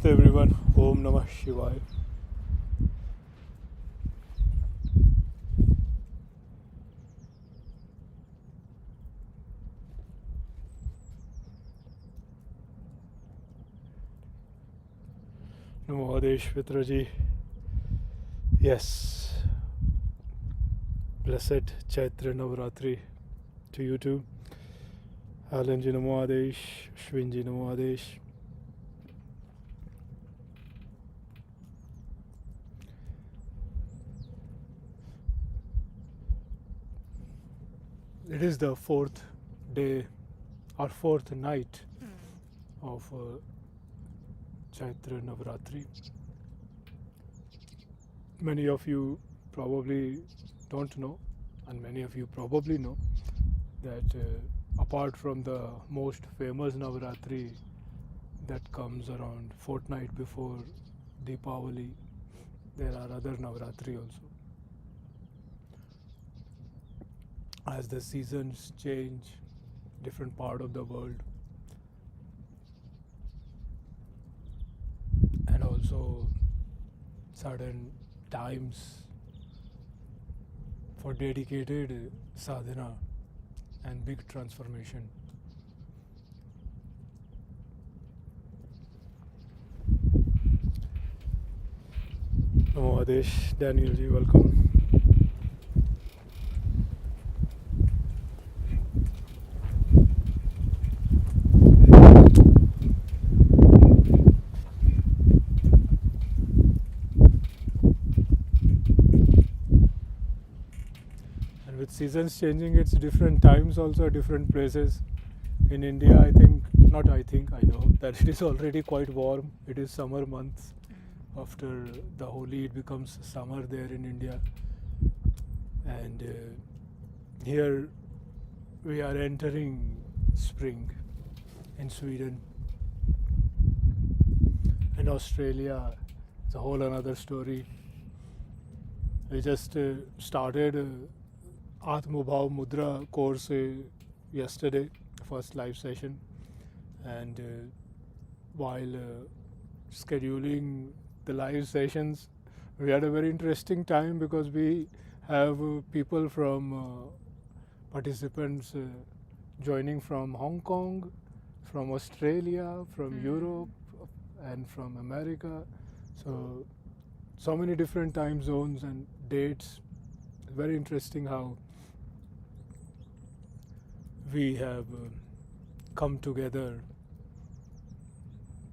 Namaste everyone. Om Namah Shivaya. Namo Adesh Vitraji. Yes. Blessed Chaitra Navratri to you too. Alanji Namo Adesh. Shwinji Namo Adesh. It is the fourth day or fourth night of Chaitra Navratri. Many of you probably don't know, and many of you probably know, that apart from the most famous Navratri that comes around fortnight before Deepavali, there are other Navratri also. As the seasons change, different part of the world, and also certain times for dedicated sadhana and big transformation. Namo Adesh, Daniel ji, welcome. Seasons changing, it's different times also, different places. In India, I know that it is already quite warm. It is summer months. After the Holi, it becomes summer there in India. And here we are entering spring in Sweden. In Australia, it's a whole another story. We just started Atmabhav Mudra course yesterday, first live session, and while scheduling the live sessions, we had a very interesting time because we have people from participants joining from Hong Kong, from Australia, from Europe, and from America. So many different time zones and dates. Very interesting how we have come together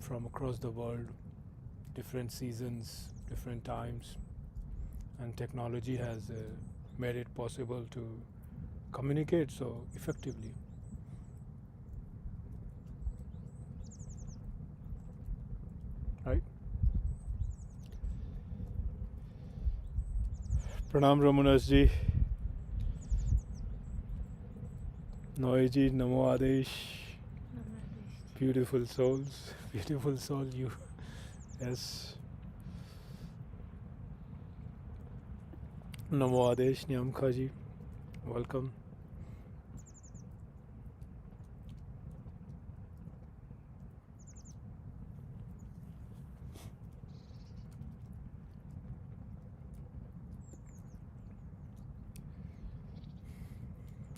from across the world, different seasons, different times, and technology has made it possible to communicate so effectively. Right? Pranam Ramanas ji. Noiji, Namo Adesh. Beautiful souls, beautiful soul, you. Yes. Namo Adesh, Nyamkha ji. Welcome.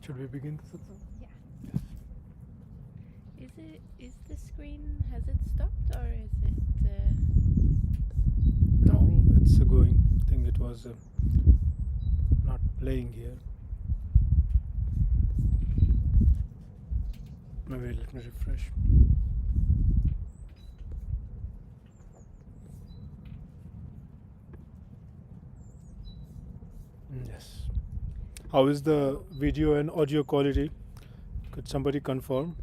Should we begin the satsang? Yeah. Yes. Is the screen, has it stopped or is it No, it's going. I think it was not playing here. Maybe let me refresh. Yes. How is the video and audio quality? Could somebody confirm?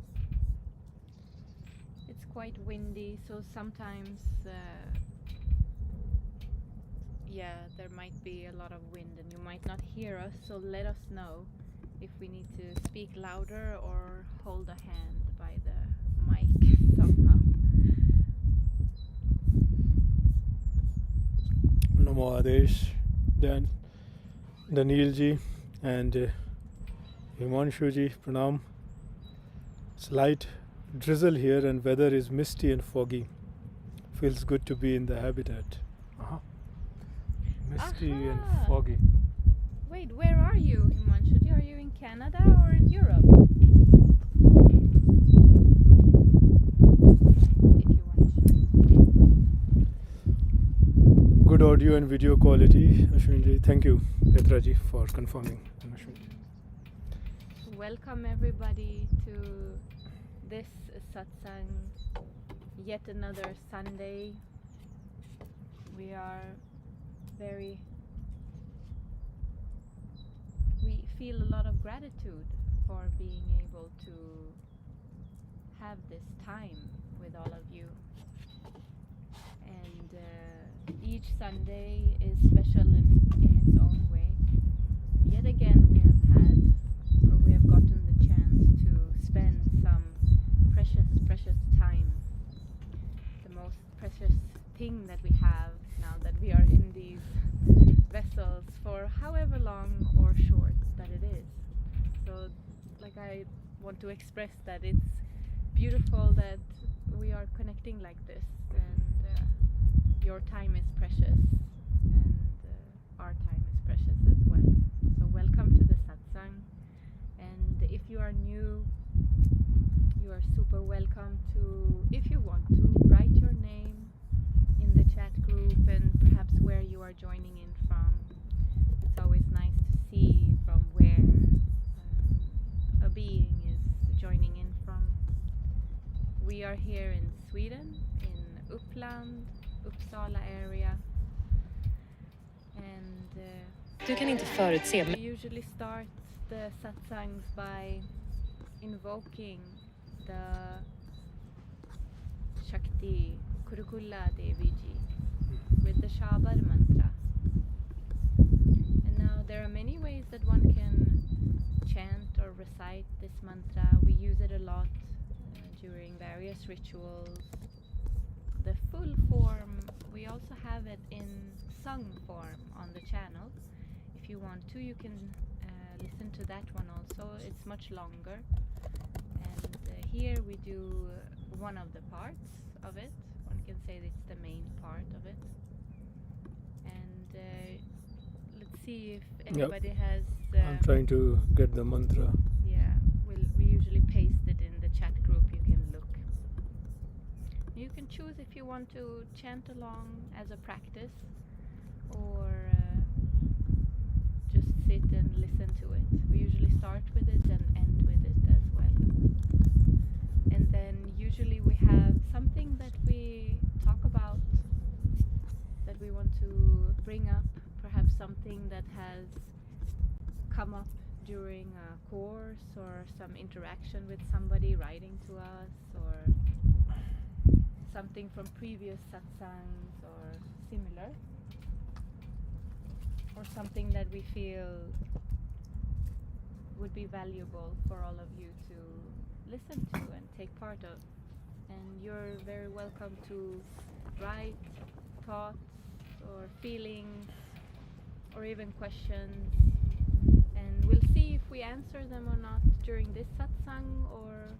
It's quite windy, so sometimes there might be a lot of wind and you might not hear us, so let us know if we need to speak louder or hold a hand by the mic somehow. Namo Adesh, Daniel ji and Himanshu ji, Pranam. It's light drizzle here and weather is misty and foggy. Feels good to be in the habitat. Misty and Aha. foggy. Wait, where are you, Himanshu? Are you in Canada or in Europe? If you want to. Good audio and video quality, Ashwinji. Thank you, Petraji, for confirming. Welcome everybody to this Satsang, yet another Sunday. We feel a lot of gratitude for being able to have this time with all of you. And each Sunday is special in its own way. Yet again we have gotten the chance to spend some precious time. The most precious thing that we have now that we are in these vessels for however long or short that it is. So I want to express that it's beautiful that we are connecting like this, and your time is precious and our time is precious as well. So welcome to the Satsang, and if you are new, you are super welcome to, if you want to, write your name in the chat group and perhaps where you are joining in from. It's always nice to see from where a being is joining in from. We are here in Sweden, in Uppland, Uppsala area, and Du kan inte förutse. we usually start the satsangs by invoking the Shakti Kurukula Deviji with the Shabar mantra. And now there are many ways that one can chant or recite this mantra. We use it a lot during various rituals. The full form, we also have it in sung form on the channel. If you want to, you can listen to that one also. It's much longer. And here we do one of the parts of it. One can say it's the main part of it. And let's see if anybody has... I'm trying to get the mantra. Yeah, we usually paste it in the chat group. You can look. You can choose if you want to chant along as a practice or just sit and listen to it. We usually start with it and end with it as well. And then usually we have something that we talk about, that we want to bring up, perhaps something that has come up during a course or some interaction with somebody writing to us, or something from previous satsangs or similar, or something that we feel would be valuable for all of you to listen to and take part of. And you're very welcome to write thoughts or feelings or even questions, and we'll see if we answer them or not during this satsang or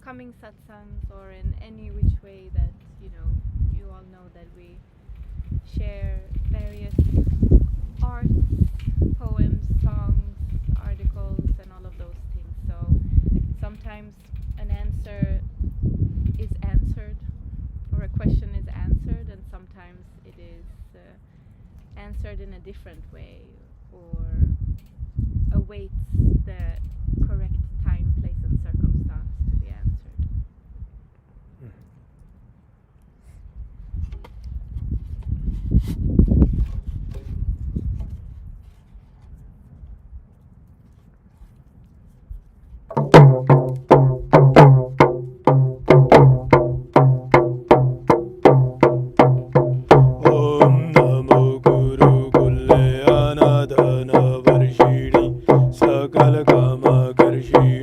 coming satsangs, or in any which way that you all know that we share various arts, poems, songs, articles, and all of those things. So sometimes an answer is answered, or a question is answered, and sometimes it is answered in a different way, or awaits the correct time, place, and circumstance to be answered. Om Namo Guru Kulle Anadana Varshini Sakal Kama Karshi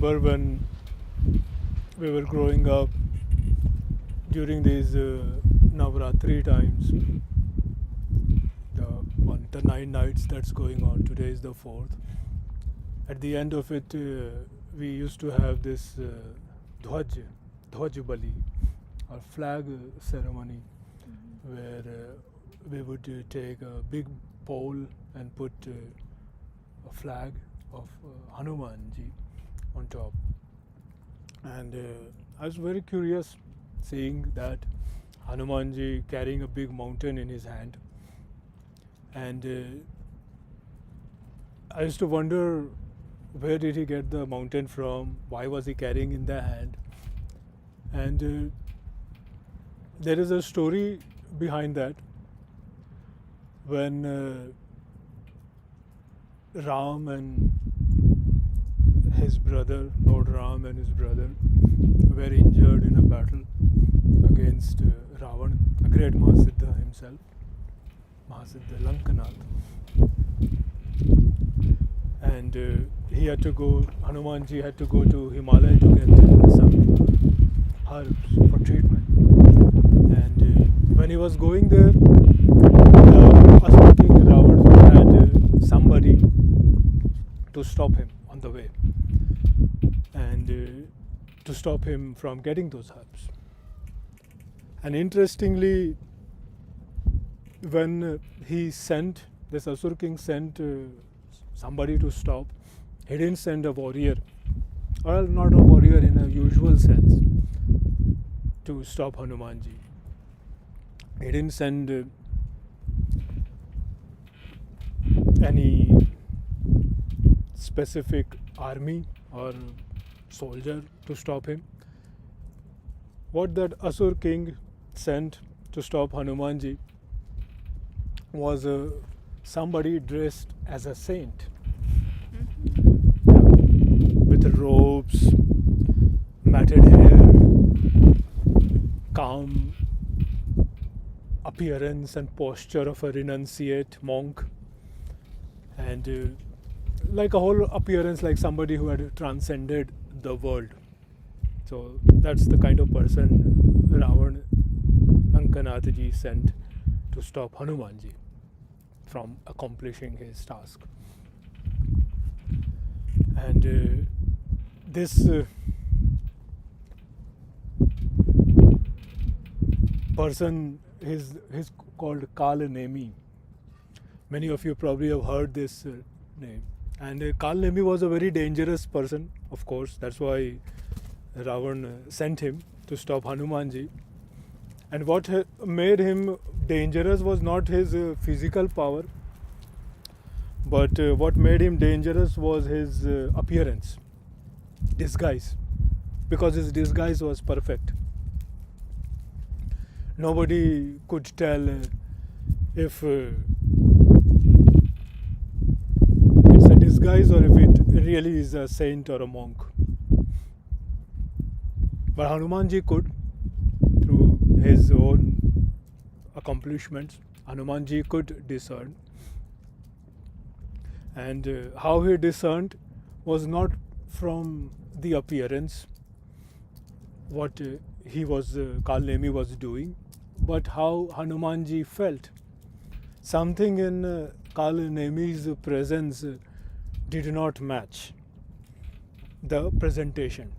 remember when we were growing up during these Navratri times, the 9 nights that's going on. Today is the 4th. At the end of it, we used to have this Dhwaj Bali, or flag ceremony, where we would take a big pole and put a flag of Hanumanji on top. And I was very curious seeing that Hanumanji carrying a big mountain in his hand. And I used to wonder, where did he get the mountain from? Why was he carrying in the hand? And there is a story behind that. When Ram and his brother, Lord Ram and his brother, were injured in a battle against Ravan, a great Mahasiddha himself, Mahasiddha Lankanath. And he had to go, Hanumanji had to go to Himalaya to get some herbs for treatment. And when he was going there, the Asur king Ravan had somebody to stop him on the way, and to stop him from getting those herbs. And interestingly, when he sent, this Asur king sent somebody to stop, he didn't send a warrior, or not a warrior in a usual sense, to stop Hanumanji. He didn't send any specific army or soldier to stop him. What that Asur king sent to stop Hanumanji was somebody dressed as a saint, with robes, matted hair, calm appearance and posture of a renunciate monk, and like a whole appearance like somebody who had transcended the world. So that's the kind of person Ravan Lankanathji sent to stop Hanumanji from accomplishing his task. And this person is called Kalanemi. Many of you probably have heard this name. And Kalanemi was a very dangerous person, of course. That's why Ravan sent him to stop Hanumanji. And what made him dangerous was not his physical power, but what made him dangerous was his appearance, disguise, because his disguise was perfect. Nobody could tell if it's a disguise or if it really is a saint or a monk. But Hanumanji could, through his own accomplishments, Hanumanji could discern. And how he discerned was not from the appearance, what Kalanemi was doing, but how Hanumanji felt. Something in Kalanemi's presence did not match the presentation.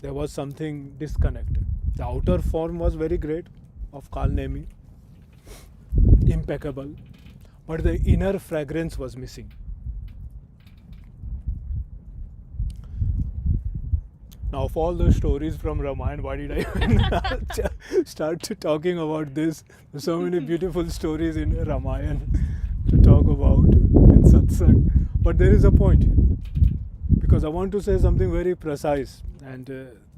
There was something disconnected. The outer form was very great of Kalanemi, impeccable, but the inner fragrance was missing. Now, of all the stories from Ramayana, why did I even start talking about this? There's so many beautiful stories in Ramayana to talk about in Satsang. But there is a point here, because I want to say something very precise, and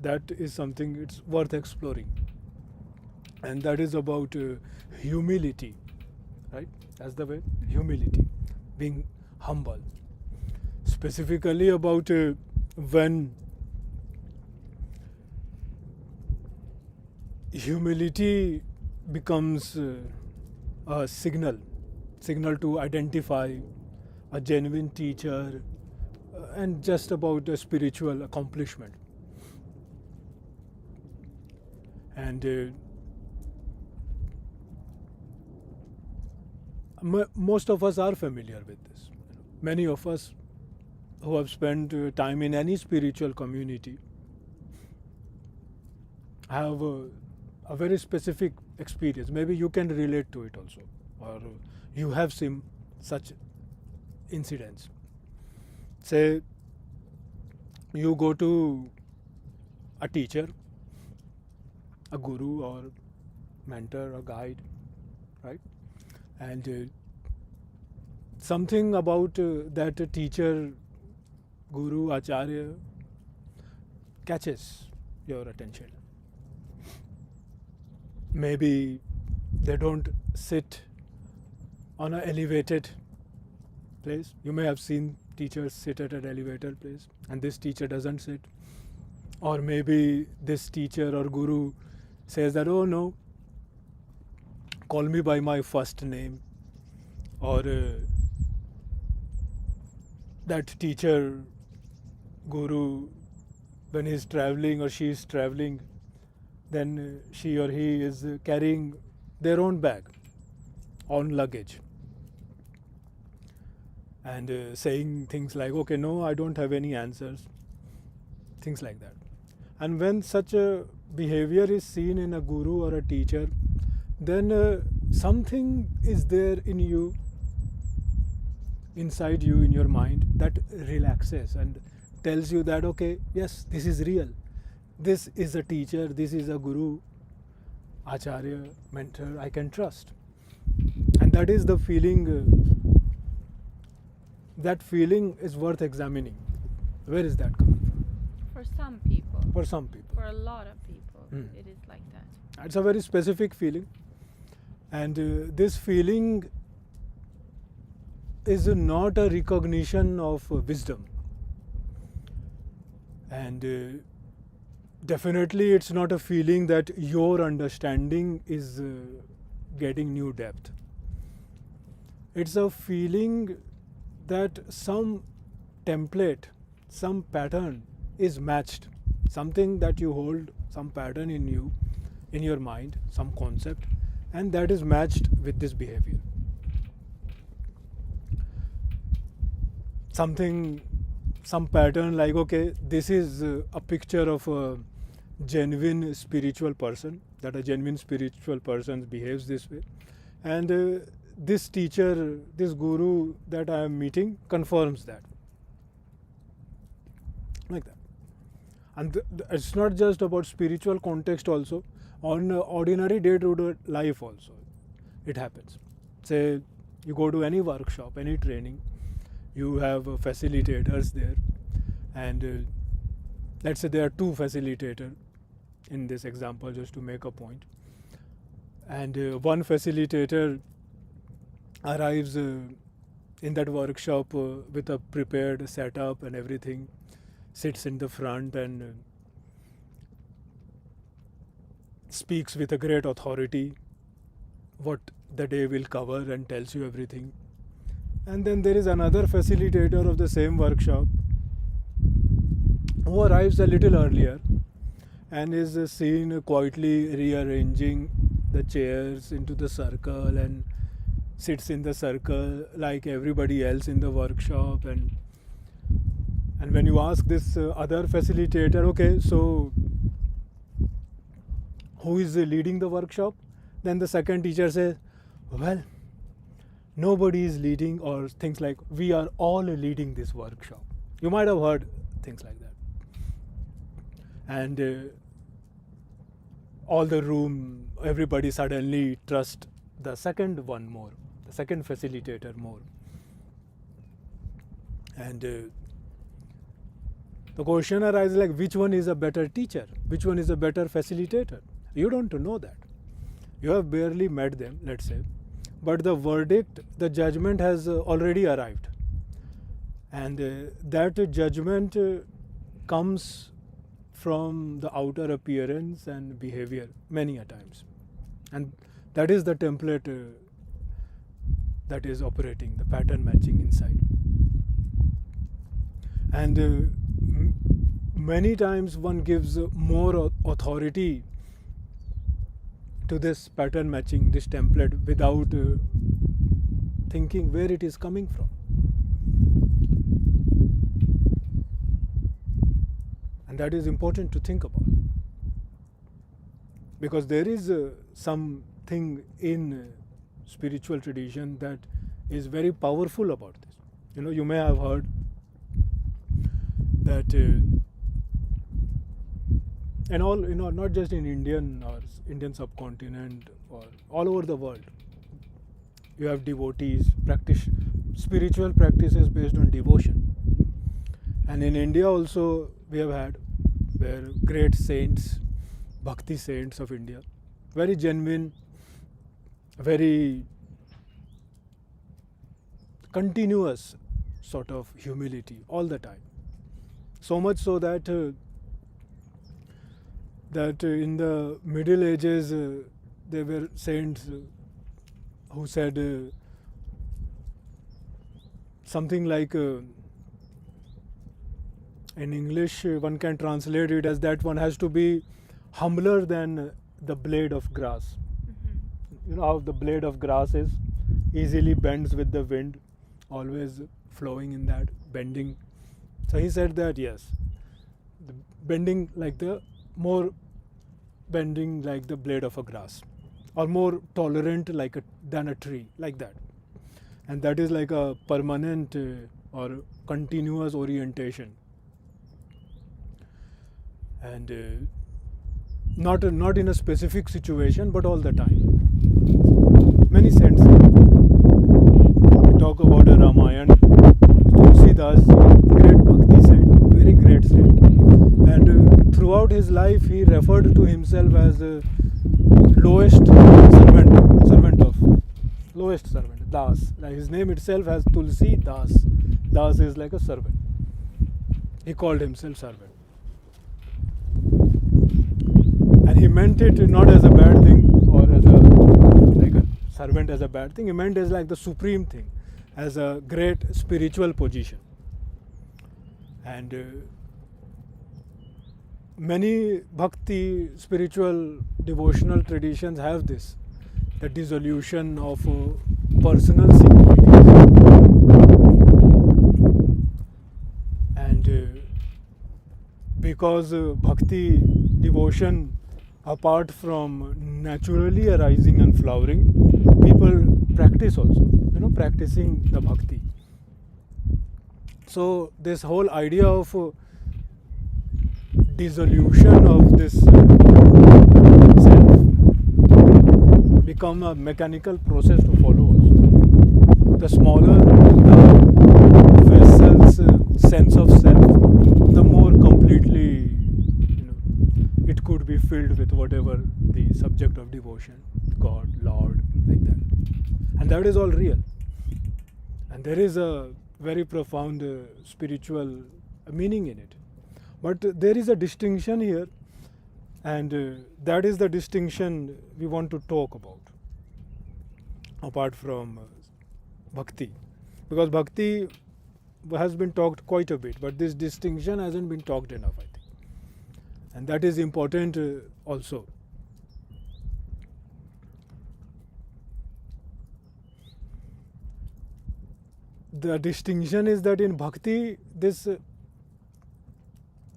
that is something it's worth exploring. And that is about humility, right? That's the way, humility, being humble. Specifically about when humility becomes a signal to identify a genuine teacher, and just about the spiritual accomplishment. And most of us are familiar with this. Many of us who have spent time in any spiritual community have a very specific experience. Maybe you can relate to it also, or you have seen such incidents. Say you go to a teacher, a guru or mentor or guide, right? And something about that teacher, guru, acharya catches your attention. Maybe they don't sit on an elevated place. You may have seen teachers sit at an elevated place, and this teacher doesn't sit. Or maybe this teacher or guru says that, oh no, call me by my first name. Or that teacher, guru, when he's traveling or she is traveling, then she or he is carrying their own bag, own luggage, and saying things like, okay, no, I don't have any answers, things like that. And when such a behavior is seen in a guru or a teacher, then something is there in you, inside you, in your mind, that relaxes and tells you that, okay, yes, this is real. This is a teacher, this is a guru, acharya, mentor, I can trust. And that is the feeling, that feeling is worth examining. Where is that coming from? For some people. For some people. For a lot of people, it is like that. It's a very specific feeling. And this feeling is not a recognition of wisdom. And definitely it's not a feeling that your understanding is getting new depth. It's a feeling that some template, some pattern is matched. Something that you hold, some pattern in you, in your mind, some concept, and that is matched with this behavior. Some pattern like, okay, this is a picture of a genuine spiritual person, that a genuine spiritual person behaves this way. And this teacher, this guru that I am meeting confirms that. Like that. And it's not just about spiritual context also. On ordinary day-to-day life also, it happens. Say, you go to any workshop, any training, you have facilitators there, and let's say there are two facilitators in this example, just to make a point. And one facilitator arrives in that workshop with a prepared setup and everything, sits in the front and speaks with a great authority what the day will cover and tells you everything. And then there is another facilitator of the same workshop who arrives a little earlier and is seen quietly rearranging the chairs into the circle and sits in the circle like everybody else in the workshop. And when you ask this other facilitator, okay, so who is leading the workshop? Then the second teacher says, well, nobody is leading, or things like, we are all leading this workshop. You might have heard things like that. And all the room, everybody suddenly trusts the second one more, the second facilitator more. And the question arises like, which one is a better teacher? Which one is a better facilitator? You don't know that. You have barely met them, let's say. But the verdict, the judgment has already arrived. And that judgment comes from the outer appearance and behavior many a times. And that is the template that is operating, the pattern matching inside. And many times one gives more authority to this pattern matching, this template, without thinking where it is coming from. And that is important to think about, because there is something in spiritual tradition that is very powerful about this. You may have heard that and all, not just in Indian or Indian subcontinent or all over the world, you have devotees practice spiritual practices based on devotion. And in India also we have had where great saints, bhakti saints of India, very genuine, very continuous sort of humility all the time. So much so that in the Middle Ages there were saints who said something like, in English one can translate it as that one has to be humbler than the blade of grass. Mm-hmm. You know how the blade of grass is, easily bends with the wind, always flowing in that, bending. So he said that yes, the bending like the more bending like the blade of a grass, or more tolerant than a tree, like that. And that is like a permanent or continuous orientation. And not in a specific situation, but all the time. Many saints. We talk about a Ramayana, Tulsidas, great bhakti saint, very great saint. And throughout his life, he referred to himself as lowest servant, Das. Like his name itself has Tulsi Das. Das is like a servant. He called himself servant. And he meant it not as a bad thing, or as a servant as a bad thing. He meant as like the supreme thing, as a great spiritual position. And many bhakti, spiritual, devotional traditions have this, the dissolution of personal significance. And because bhakti, devotion, apart from naturally arising and flowering, people practice also, practicing the bhakti. So this whole idea of dissolution of this self become a mechanical process to follow also. The smaller the vessel's sense of self, the more completely it could be filled with whatever the subject of devotion, God, Lord, like that. And that is all real. And there is a very profound spiritual meaning in it. But there is a distinction here, and that is the distinction we want to talk about, apart from bhakti. Because bhakti has been talked quite a bit, but this distinction hasn't been talked enough, I think. And that is important also. The distinction is that in bhakti, this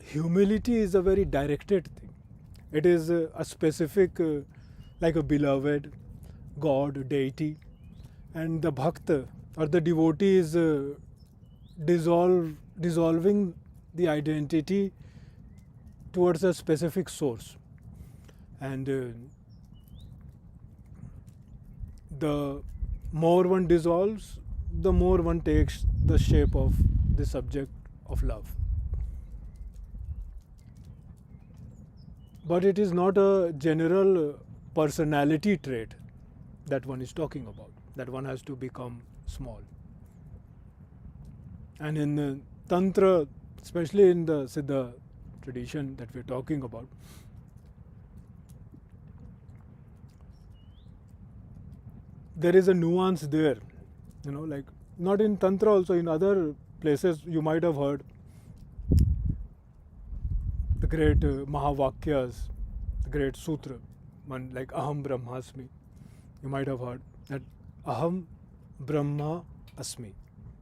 humility is a very directed thing. It is a specific, like a beloved, God, deity. And the bhakta or the devotee is dissolving the identity towards a specific source. And the more one dissolves, the more one takes the shape of the subject of love. But it is not a general personality trait that one is talking about, that one has to become small. And in Tantra, especially in the Siddha tradition that we're talking about, there is a nuance there, like not in Tantra, also in other places you might have heard great Mahavakyas, the great sutra, one like Aham Brahmasmi. You might have heard that Aham Brahma Asmi.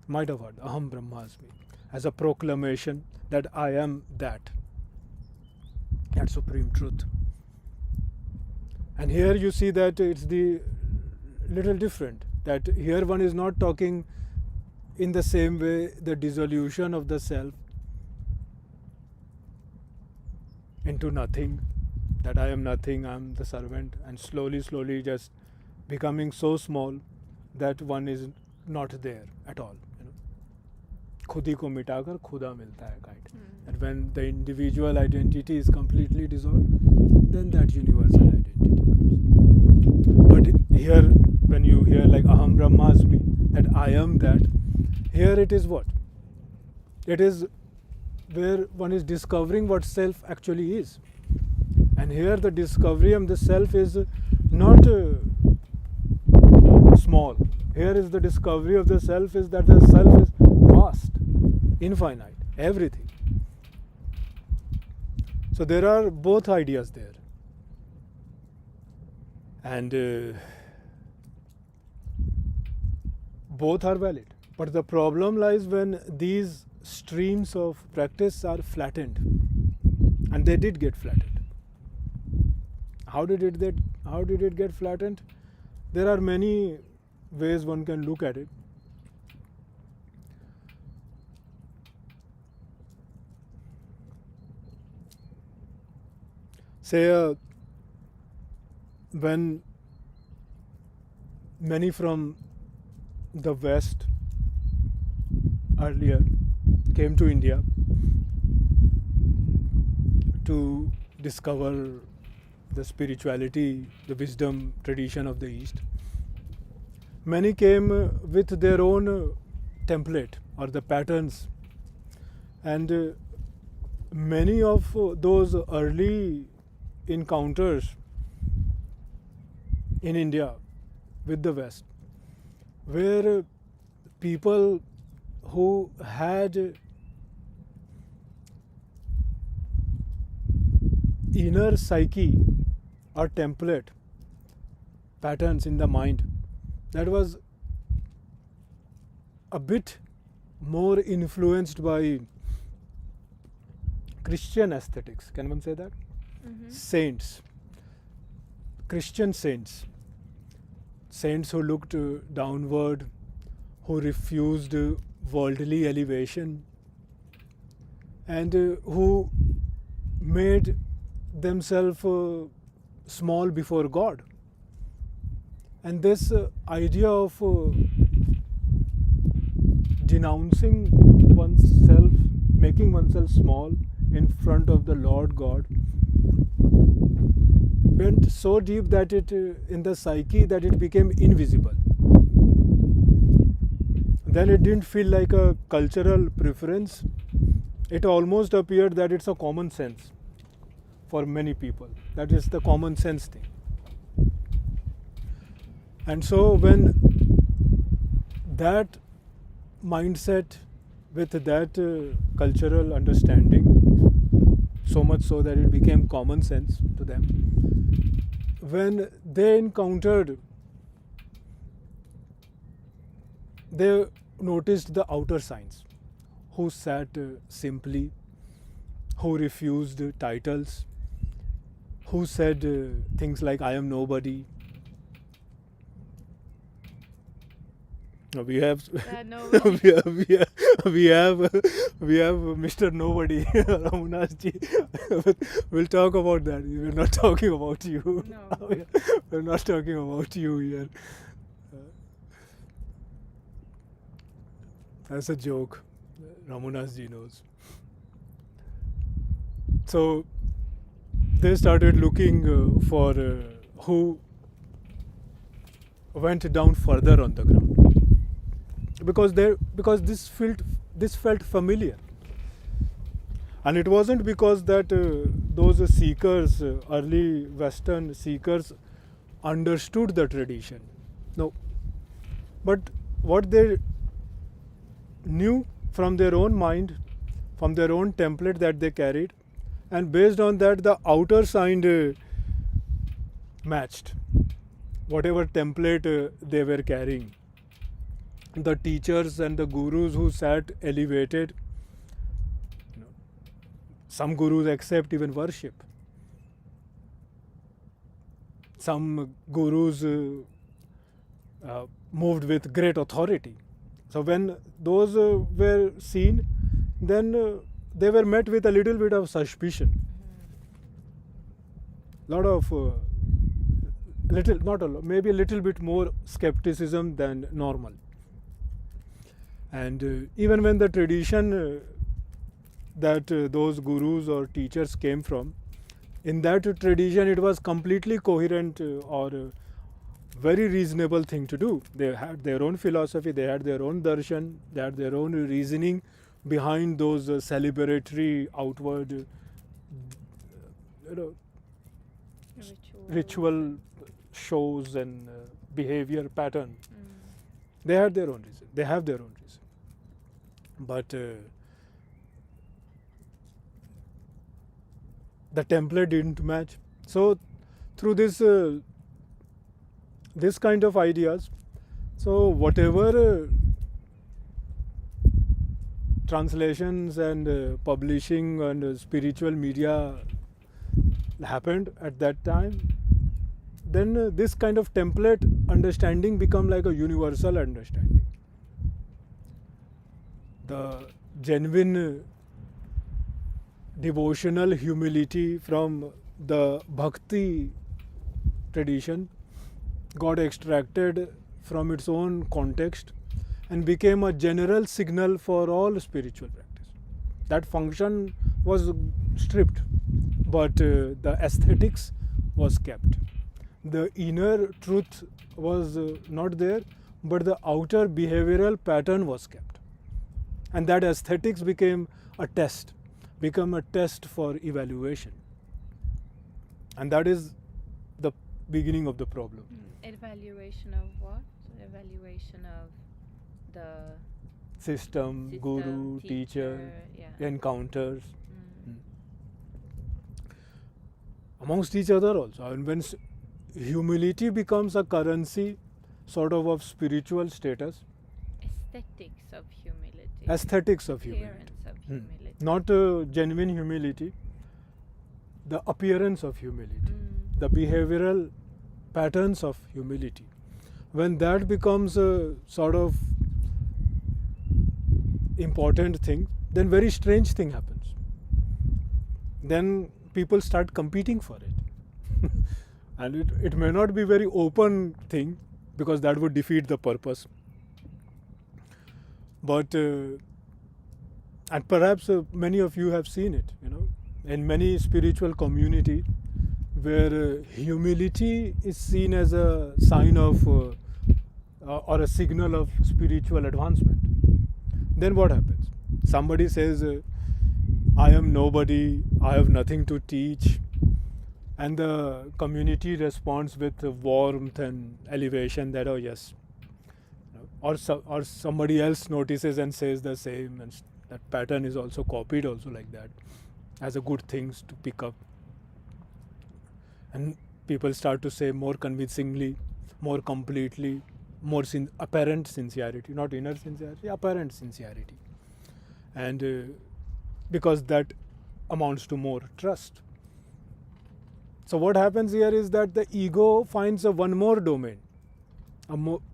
Might have heard Aham Brahmasmi as a proclamation that I am that supreme truth. And here you see that it's the little different, that here one is not talking in the same way the dissolution of the self into nothing, that I am nothing, I am the servant, and slowly just becoming so small that one is not there at all. खुद ही को मिटाकर खुदा मिलता है kind. And when the individual identity is completely dissolved, then that universal identity comes. But here, when you hear like Aham Brahmasmi, that I am that, here it is what? It is where one is discovering what self actually is. And here the discovery of the self is not small. Here is the discovery of the self is that the self is vast, infinite, everything. So there are both ideas there. And both are valid. But the problem lies when these streams of practice are flattened. And they did get flattened. How did it get flattened? There are many ways one can look at it. Say when many from the West earlier came to India to discover the spirituality, the wisdom tradition of the East, many came with their own template or the patterns, and many of those early encounters in India with the West were people who had inner psyche or template patterns in the mind that was a bit more influenced by Christian aesthetics. Can one say that? Saints, Christian saints who looked downward, who refused worldly elevation, and who made themselves small before God. And this idea of denouncing oneself, making oneself small in front of the Lord God, went so deep that it in the psyche that it became invisible. Then it didn't feel like a cultural preference. It almost appeared that it's a common sense for many people. That is the common sense thing. And so when that mindset with that cultural understanding, so much so that it became common sense to them, when they encountered, they noticed the outer signs, who sat simply, who refused titles, who said things like I am nobody. We have Nobody. we have Mr. Nobody, Ramunas ji. We'll talk about that. We're not talking about you. No. We're not talking about you here. That's a joke. Ramunas ji knows. So they started looking for who went down further on the ground, because this felt familiar, and it wasn't because that those seekers, early Western seekers, understood the tradition. No, but what they knew from their own mind, from their own template that they carried, and based on that the outer sign matched whatever template they were carrying. The teachers and the gurus who sat elevated, some gurus accept even worship. Some gurus moved with great authority. So when those were seen, then they were met with a little bit of suspicion. Lot of maybe a little bit more skepticism than normal. And even when the tradition that those gurus or teachers came from, in that tradition it was completely coherent or very reasonable thing to do. They had their own philosophy, they had their own darshan, they had their own reasoning behind those celebratory outward ritual shows and behavior pattern. They had their own reason. They have their own reason. But the template didn't match. So through this kind of ideas, so whatever translations and publishing and spiritual media happened at that time, then this kind of template understanding become like a universal understanding. The genuine devotional humility from the bhakti tradition got extracted from its own context and became a general signal for all spiritual practice. That function was stripped, but the aesthetics was kept. The inner truth was not there, but the outer behavioral pattern was kept. And that aesthetics became a test for evaluation. And that is the beginning of the problem. Evaluation of what? Evaluation of the system, guru, teacher, encounters. Amongst each other also. And when humility becomes a currency sort of spiritual status. Aesthetics of humility. Aesthetics of humility. Appearance of humility. Not genuine humility, the appearance of humility, the behavioral patterns of humility. When that becomes a sort of important thing, then very strange thing happens. Then people start competing for it. And it may not be very open thing, because that would defeat the purpose. But and perhaps many of you have seen it, in many spiritual community where humility is seen as a sign of or a signal of spiritual advancement. Then what happens? Somebody says, I am nobody, I have nothing to teach, and the community responds with warmth and elevation that, oh yes. Or somebody else notices and says the same, and that pattern is also copied also like that, as a good things to pick up. And people start to say more convincingly, more completely, more apparent sincerity, not inner sincerity, apparent sincerity. And because that amounts to more trust. So what happens here is that the ego finds one more domain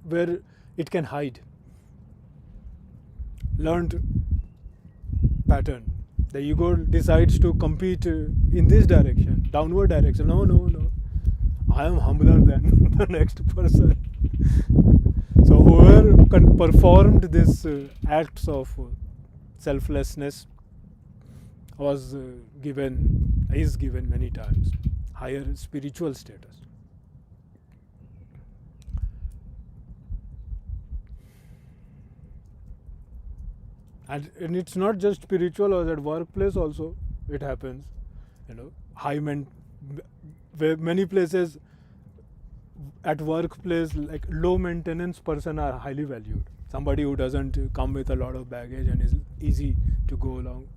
where it can hide. Learned pattern. The ego decides to compete in this direction, downward direction. No. I am humbler than the next person. So whoever performed this acts of selflessness is given many times higher spiritual status. And it's not just spiritual, or at workplace also it happens. Where many places at workplace, like low maintenance person are highly valued. Somebody who doesn't come with a lot of baggage and is easy to go along.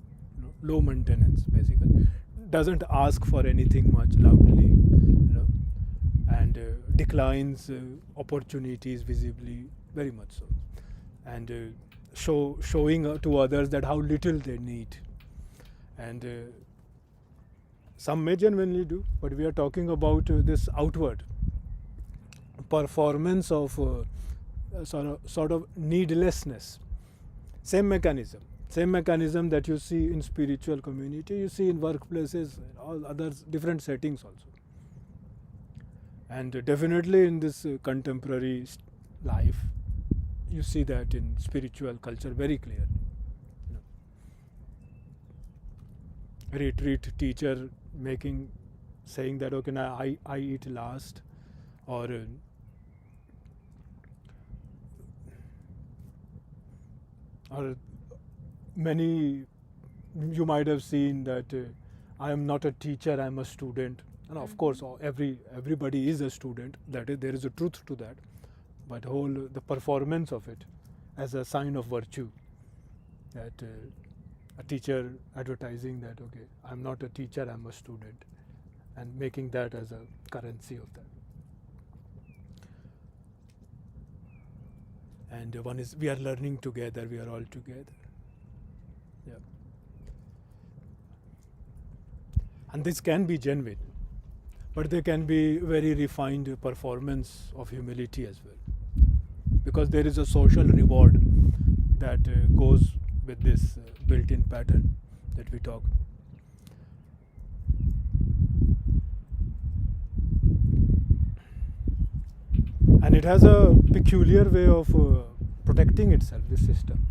Low maintenance basically. doesn't ask for anything much loudly, and declines opportunities visibly, very much so, and showing to others that how little they need, and some may genuinely do, but we are talking about this outward performance of sort of needlessness. Same mechanism that you see in spiritual community, you see in workplaces, all other different settings also. And definitely in this contemporary life, you see that in spiritual culture very clearly. Retreat teacher saying that, okay, now I eat last, or many, you might have seen that I am not a teacher, I am a student. And of course, everybody is a student. That is, there is a truth to that. But the performance of it as a sign of virtue, that a teacher advertising that, okay, I am not a teacher, I am a student, and making that as a currency of that. And one is, we are learning together, we are all together. Yeah. And this can be genuine, but they can be very refined performance of humility as well, because there is a social reward that goes with this built-in pattern that we talk. And it has a peculiar way of protecting itself, this system,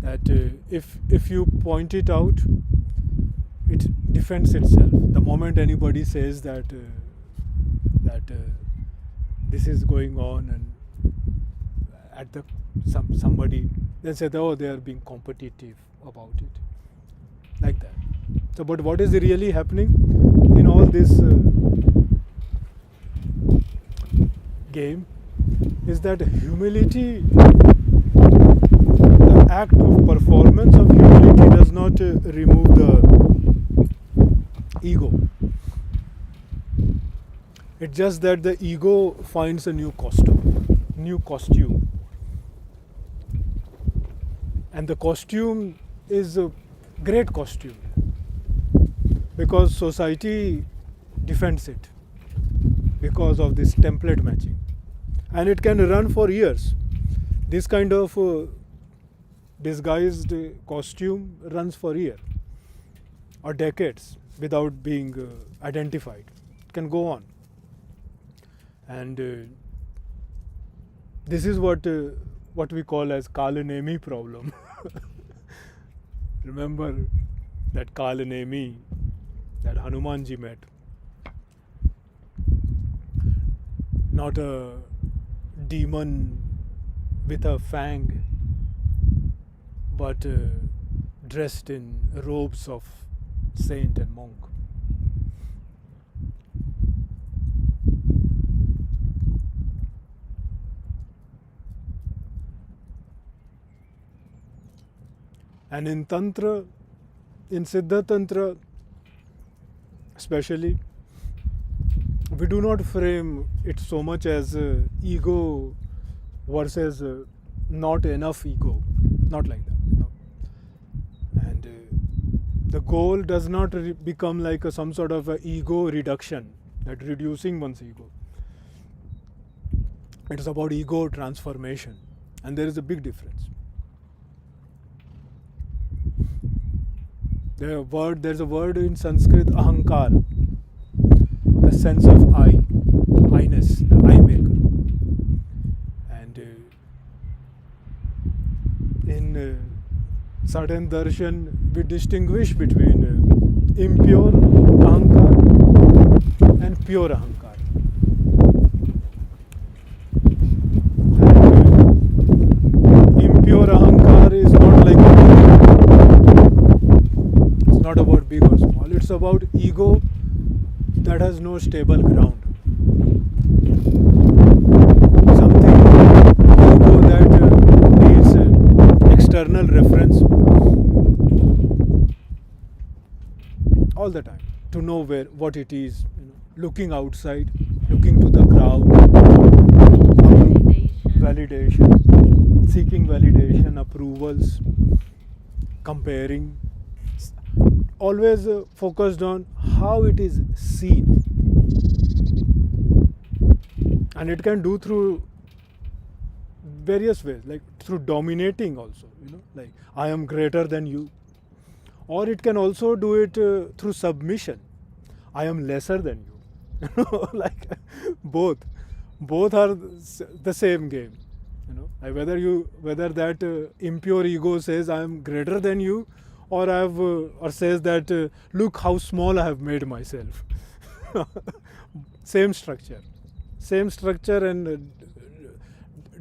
that if you point it out, it defends itself. The moment anybody says that this is going on, and at somebody, they say, oh, they are being competitive about it, like that. So, but what is really happening in all this game is that humility, the act of performance of humility does not remove the ego. It's just that the ego finds a new costume. And the costume is a great costume, because society defends it because of this template matching. And it can run for years. This kind of disguised costume runs for years or decades without being identified. It can go on. And this is what we call as Kalanemi problem. Remember that Kalanemi that Hanumanji met? Not a demon with a fang, but dressed in robes of saint and monk. And in Tantra, in Siddha Tantra especially, we do not frame it so much as ego versus not enough ego. Not like that. No. And the goal does not become like some sort of a ego reduction, that reducing one's ego. It's about ego transformation. And there is a big difference. There's a word in Sanskrit, ahankar, the sense of I-ness, the I-maker. And in certain darshan, we distinguish between impure ahankar and pure ahankar. And impure ahankar is not like not about big or small, it's about ego that has no stable ground. Something, ego that needs external reference all the time. to know what it is, looking outside, looking to the crowd, validation, seeking validation, approvals, comparing, always focused on how it is seen. And it can do through various ways, like through dominating also, like I am greater than you. Or it can also do it through submission. I am lesser than you. Like both are the same game. Whether that impure ego says I am greater than you, or or says that look how small I have made myself. Same structure, and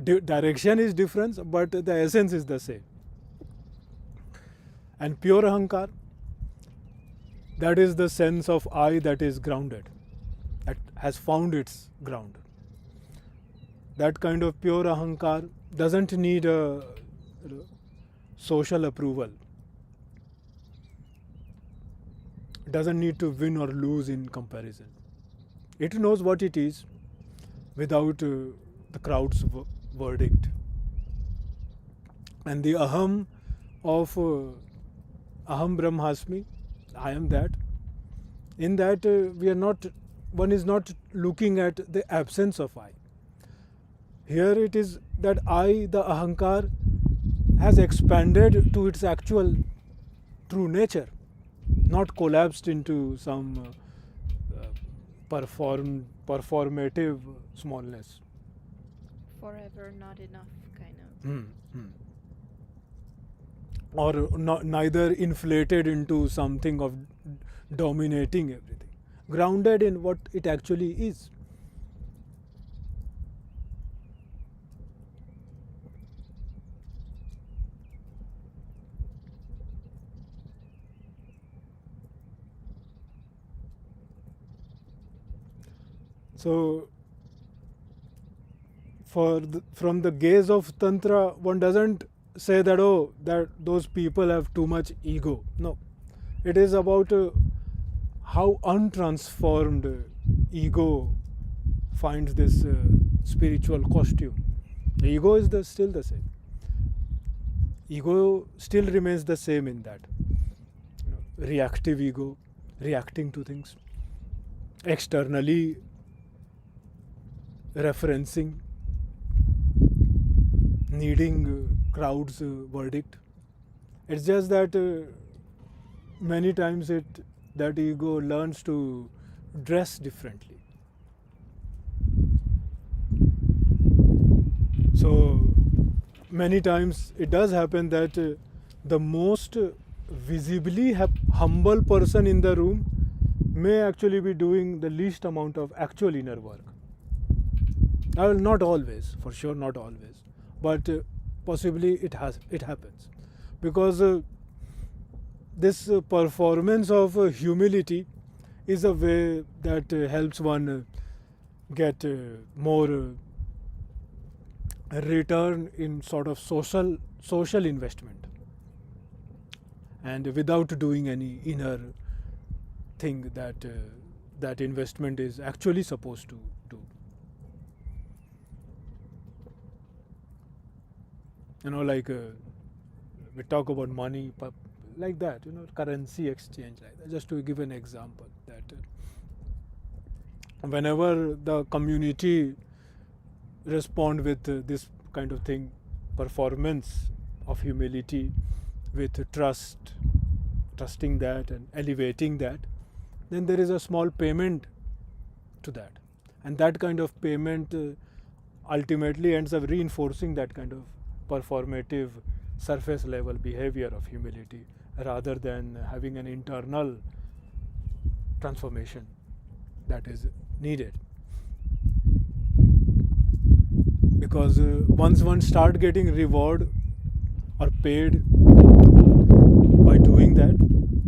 direction is different, but the essence is the same. And pure ahankar, that is the sense of I that is grounded, that has found its ground. That kind of pure ahankar doesn't need a social approval, doesn't need to win or lose in comparison. It knows what it is without the crowd's verdict. And the aham of aham brahmasmi, I am that. In that one is not looking at the absence of I. Here it is that I, the ahankar, has expanded to its actual true nature, not collapsed into some performative smallness. Forever not enough kind of. Or neither inflated into something of dominating everything. Grounded in what it actually is. So, from the gaze of Tantra, one doesn't say that, that those people have too much ego. No. It is about how untransformed ego finds this spiritual costume. The ego is still the same. Ego still remains the same in that. Reactive ego, reacting to things. Externally referencing, needing crowd's verdict. It's just that many times that ego learns to dress differently. So many times it does happen that the most visibly humble person in the room may actually be doing the least amount of actual inner work. Not always, for sure, not always, but possibly it happens, because this performance of humility is a way that helps one get more return in sort of social investment, and without doing any inner thing that investment is actually supposed to do. Like we talk about money, like that, currency exchange, like that. Just to give an example, that whenever the community respond with this kind of thing, performance of humility, with trusting that and elevating that, then there is a small payment to that. And that kind of payment ultimately ends up reinforcing that kind of performative surface level behavior of humility, rather than having an internal transformation that is needed. Because once one start getting reward or paid by doing that,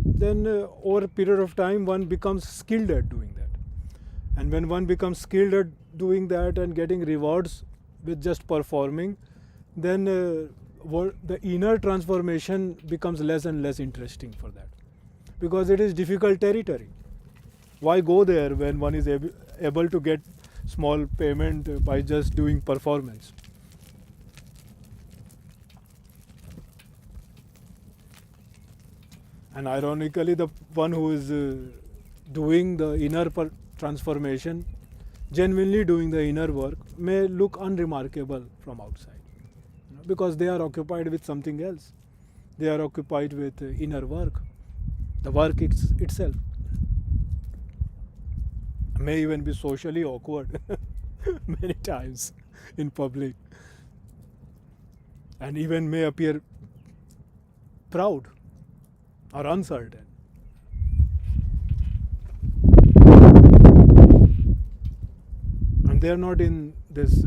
then over a period of time one becomes skilled at doing that. And when one becomes skilled at doing that and getting rewards with just performing, then the inner transformation becomes less and less interesting for that, because it is difficult territory. Why go there when one is able to get small payment by just doing performance? And ironically, the one who is doing the inner transformation, genuinely doing the inner work, may look unremarkable from outside, because they are occupied with something else. They are occupied with inner work, the work itself. May even be socially awkward many times in public, and even may appear proud or uncertain. And they are not in this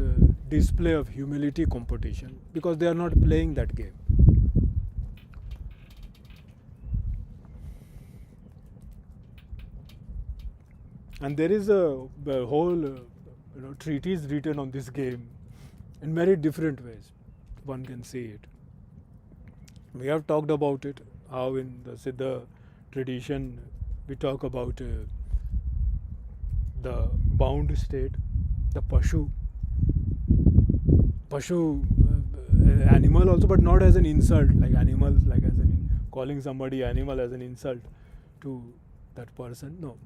display of humility competition, because they are not playing that game. And there is a whole treatise written on this game in very different ways. One can see it. We have talked about it, how in the Siddha tradition we talk about the bound state, the Pashu, animal also, but not as an insult, like animals, like as calling somebody animal as an insult to that person. No.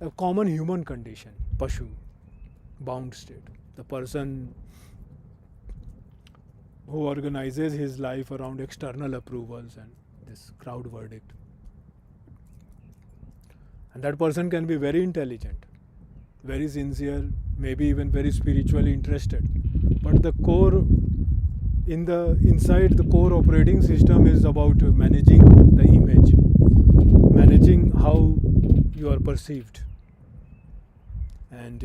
A common human condition, Pashu, bound state. The person who organizes his life around external approvals and this crowd verdict. And that person can be very intelligent, very sincere, maybe even very spiritually interested. But the core, inside the core operating system is about managing the image, managing how you are perceived. And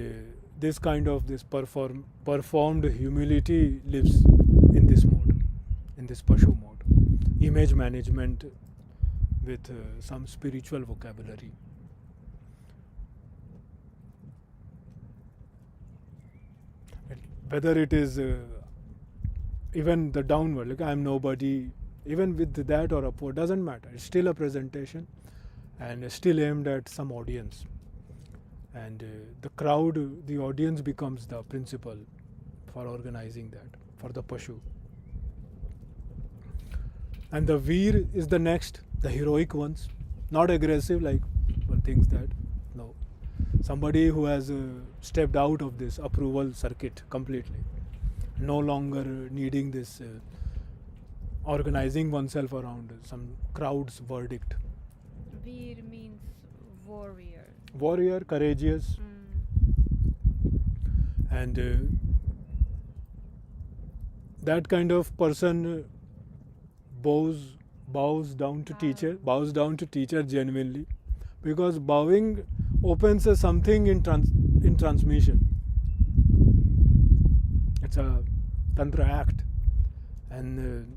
this kind of performed humility lives in this mode, in this Pashu mode. Image management with some spiritual vocabulary. Whether it is even the downward, like I am nobody, even with that or upward, doesn't matter. It's still a presentation and still aimed at some audience. And the crowd, the audience becomes the principle for organizing that, for the Pashu. And the Veer is the next, the heroic ones, not aggressive like one thinks that, no. Somebody who has stepped out of this approval circuit completely, no longer needing this organizing oneself around some crowd's verdict. Veer means warrior. Warrior, courageous. And that kind of person bows down to teacher genuinely, because bowing opens something in transmission. It's a tantra act, and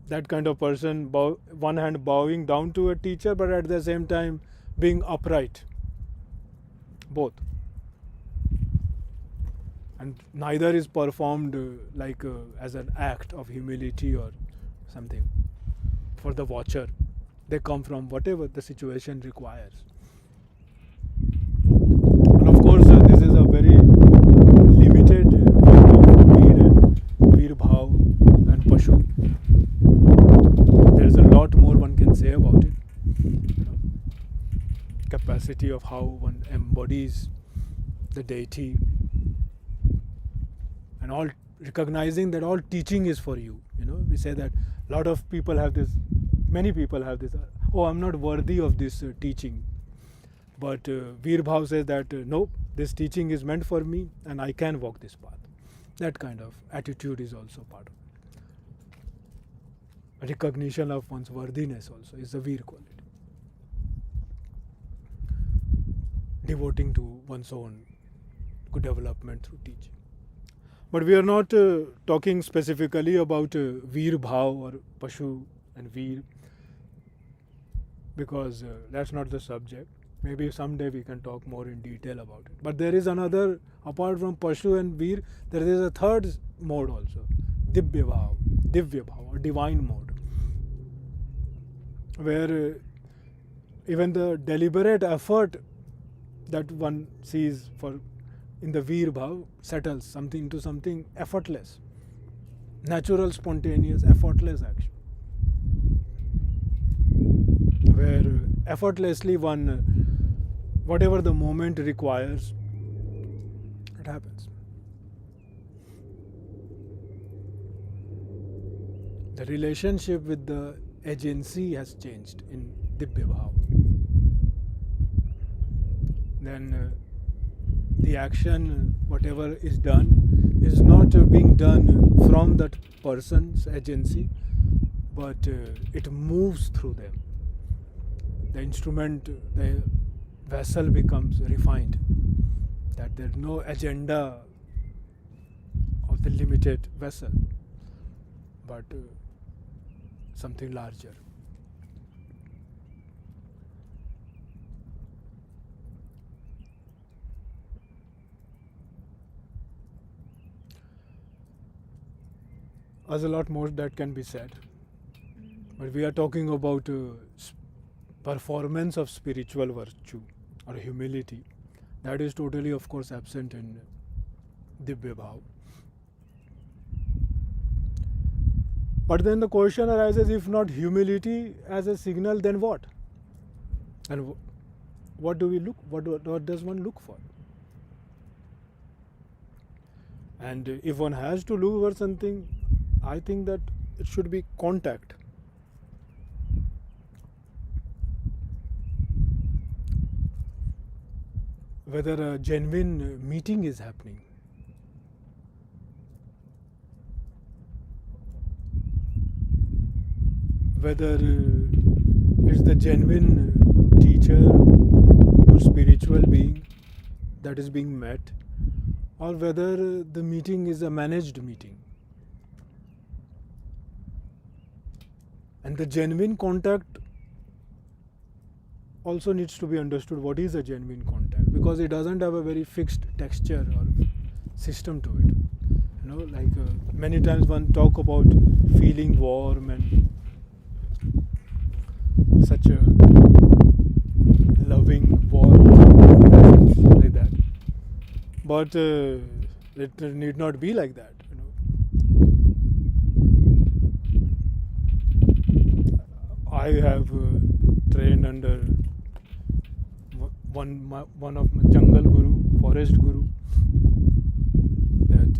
that kind of person, one hand bowing down to a teacher, but at the same time being upright, both. And neither is performed as an act of humility or something for the watcher. They come from whatever the situation requires. And of course, this is a very limited view of Veer Bhav and Pashu. There is a lot more one can say about it. Capacity of how one embodies the deity, and all recognizing that all teaching is for you. We say that many people have this, oh, I'm not worthy of this teaching. But Veer Bhav says that, no, this teaching is meant for me and I can walk this path. That kind of attitude is also part of it. Recognition of one's worthiness also is the Veer quality. Devoting to one's own good development through teaching. But we are not talking specifically about Veer Bhav or Pashu and Veer, because that's not the subject. Maybe someday we can talk more in detail about it. But there is another, apart from Pashu and Veer, there is a third mode also, Divya Bhav or divine mode, where even the deliberate effort that one sees for in the Veer Bhav settles something into something effortless, natural, spontaneous, effortless action, where effortlessly one, whatever the moment requires, it happens. The relationship with the agency has changed in Dibya Bhav. Then the action, whatever is done, is not being done from that person's agency, but it moves through them. The instrument, the vessel becomes refined, that there is no agenda of the limited vessel, but something larger. There's a lot more that can be said, but we are talking about performance of spiritual virtue or humility. That is totally, of course, absent in Dibya Bhav. But then the question arises, if not humility as a signal, then what? And what do we look? What does one look for? And if one has to look for something, I think that it should be contact. Whether a genuine meeting is happening. Whether it's the genuine teacher or spiritual being that is being met, or whether the meeting is a managed meeting. And the genuine contact also needs to be understood. What is a genuine contact? Because it doesn't have a very fixed texture or system to it. You know, like many times one talk about feeling warm and such a loving, warm presence like that. But it need not be like that. You know, I have trained under one of my jungle guru, forest guru that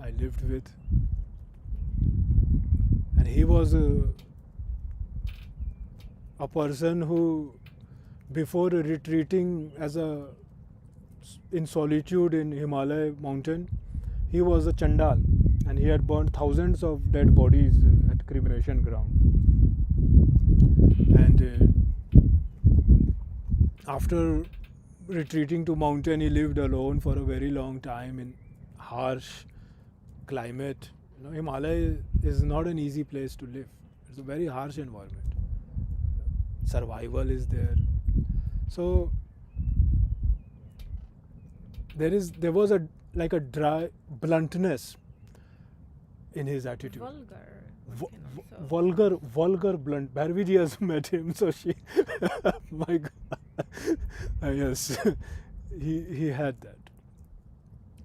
I lived with, and he was a person who, before retreating in solitude in Himalaya mountain, he was a Chandal, and he had burned thousands of dead bodies at cremation ground. And after retreating to mountain, he lived alone for a very long time in harsh climate. You know, Himalaya is not an easy place to live. It's a very harsh environment. Survival is there. So there was a dry bluntness in his attitude. Vulgar. Vulgar blunt. Bhairavi ji has met him, so she, my God, yes, he had that,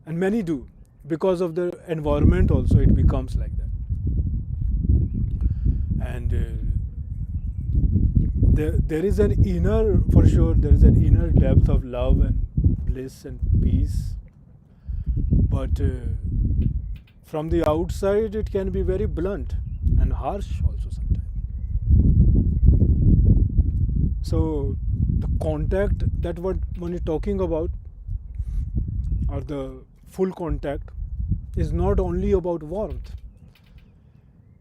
and many do, because of the environment. Also, it becomes like that, and there is an inner, for sure, there is an inner depth of love and bliss and peace, but from the outside it can be very blunt and harsh also sometimes. So the contact that one is talking about, or the full contact, is not only about warmth.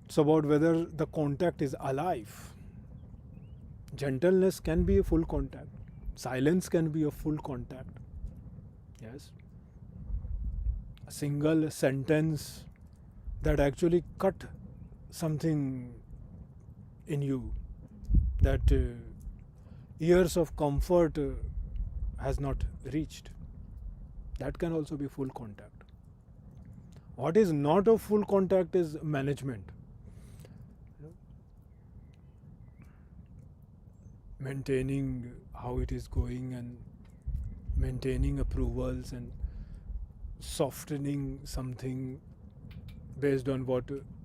It's about whether the contact is alive. Gentleness can be a full contact. Silence can be a full contact. Yes. A single sentence that actually cut something in you, that years of comfort has not reached. That can also be full contact. What is not a full contact is management. maintaining how it is going and maintaining approvals and softening something based on what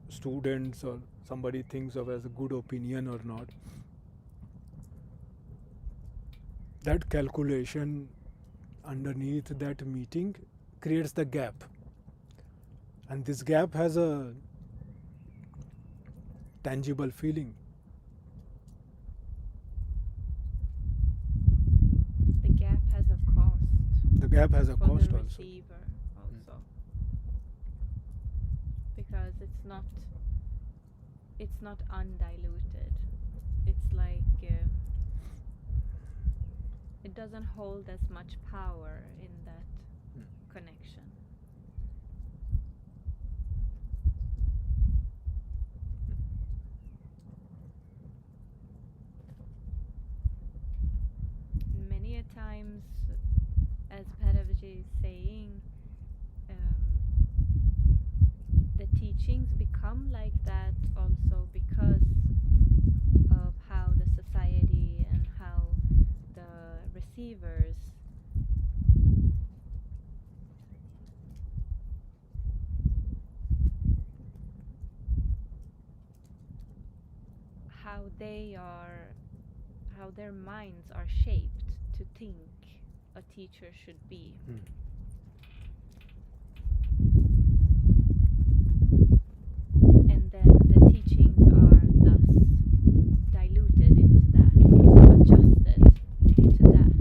students or somebody thinks of as a good opinion or not. That calculation underneath that meeting creates the gap. And this gap has a tangible feeling. The gap has a cost. The gap has a for cost the also. receiver also. Because it's not undiluted. It's like it doesn't hold as much power in that connection. Many a times, as Bhairavi is saying, the teachings become like that also because of how the society and how the receivers how their minds are shaped to think a teacher should be. And then the teachings are thus diluted into that, adjusted to that,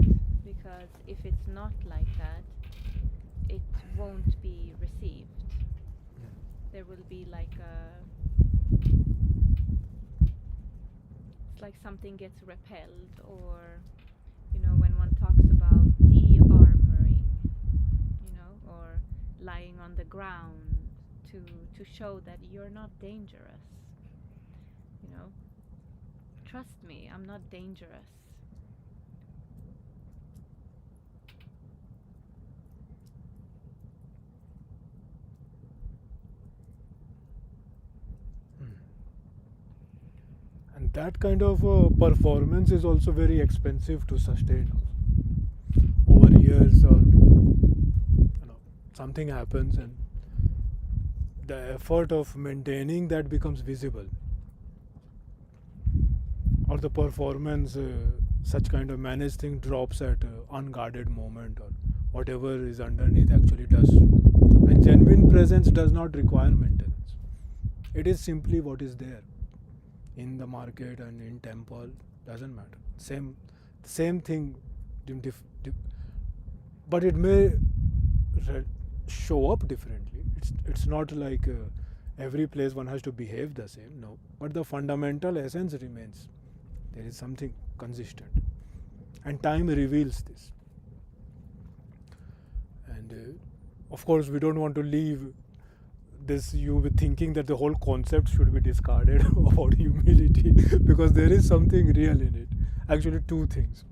because if it's not like that, it won't be received. There will be like it's like something gets repelled, or when one talks about de-armoring, or lying on the ground to show that you're not dangerous. Trust me, I'm not dangerous. And that kind of performance is also very expensive to sustain. Over years, or something happens and the effort of maintaining that becomes visible, or the performance, such kind of managed thing drops at unguarded moment, or whatever is underneath actually does. And genuine presence does not require maintenance. It is simply what is there in the market and in temple, doesn't matter. Same thing, but it may show up differently. It's not like every place one has to behave the same, no. But the fundamental essence remains. There is something consistent. And time reveals this. And of course, we don't want to leave this you with thinking that the whole concept should be discarded about humility, because there is something real in it. Actually, two things.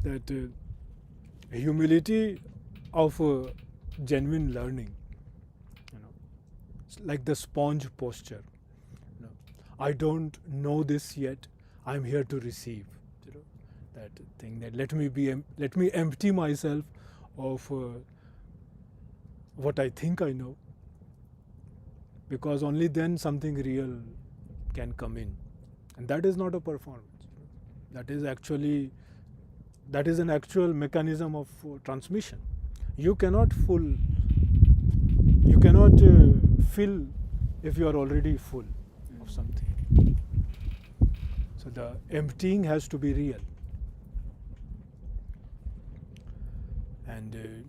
That humility of genuine learning, it's like the sponge posture. I don't know this yet. I'm here to receive. That thing that let me empty myself of what I think I know, because only then something real can come in. And that is not a performance. That is an actual mechanism of transmission. You cannot fill if you are already full of something. So the emptying has to be real. And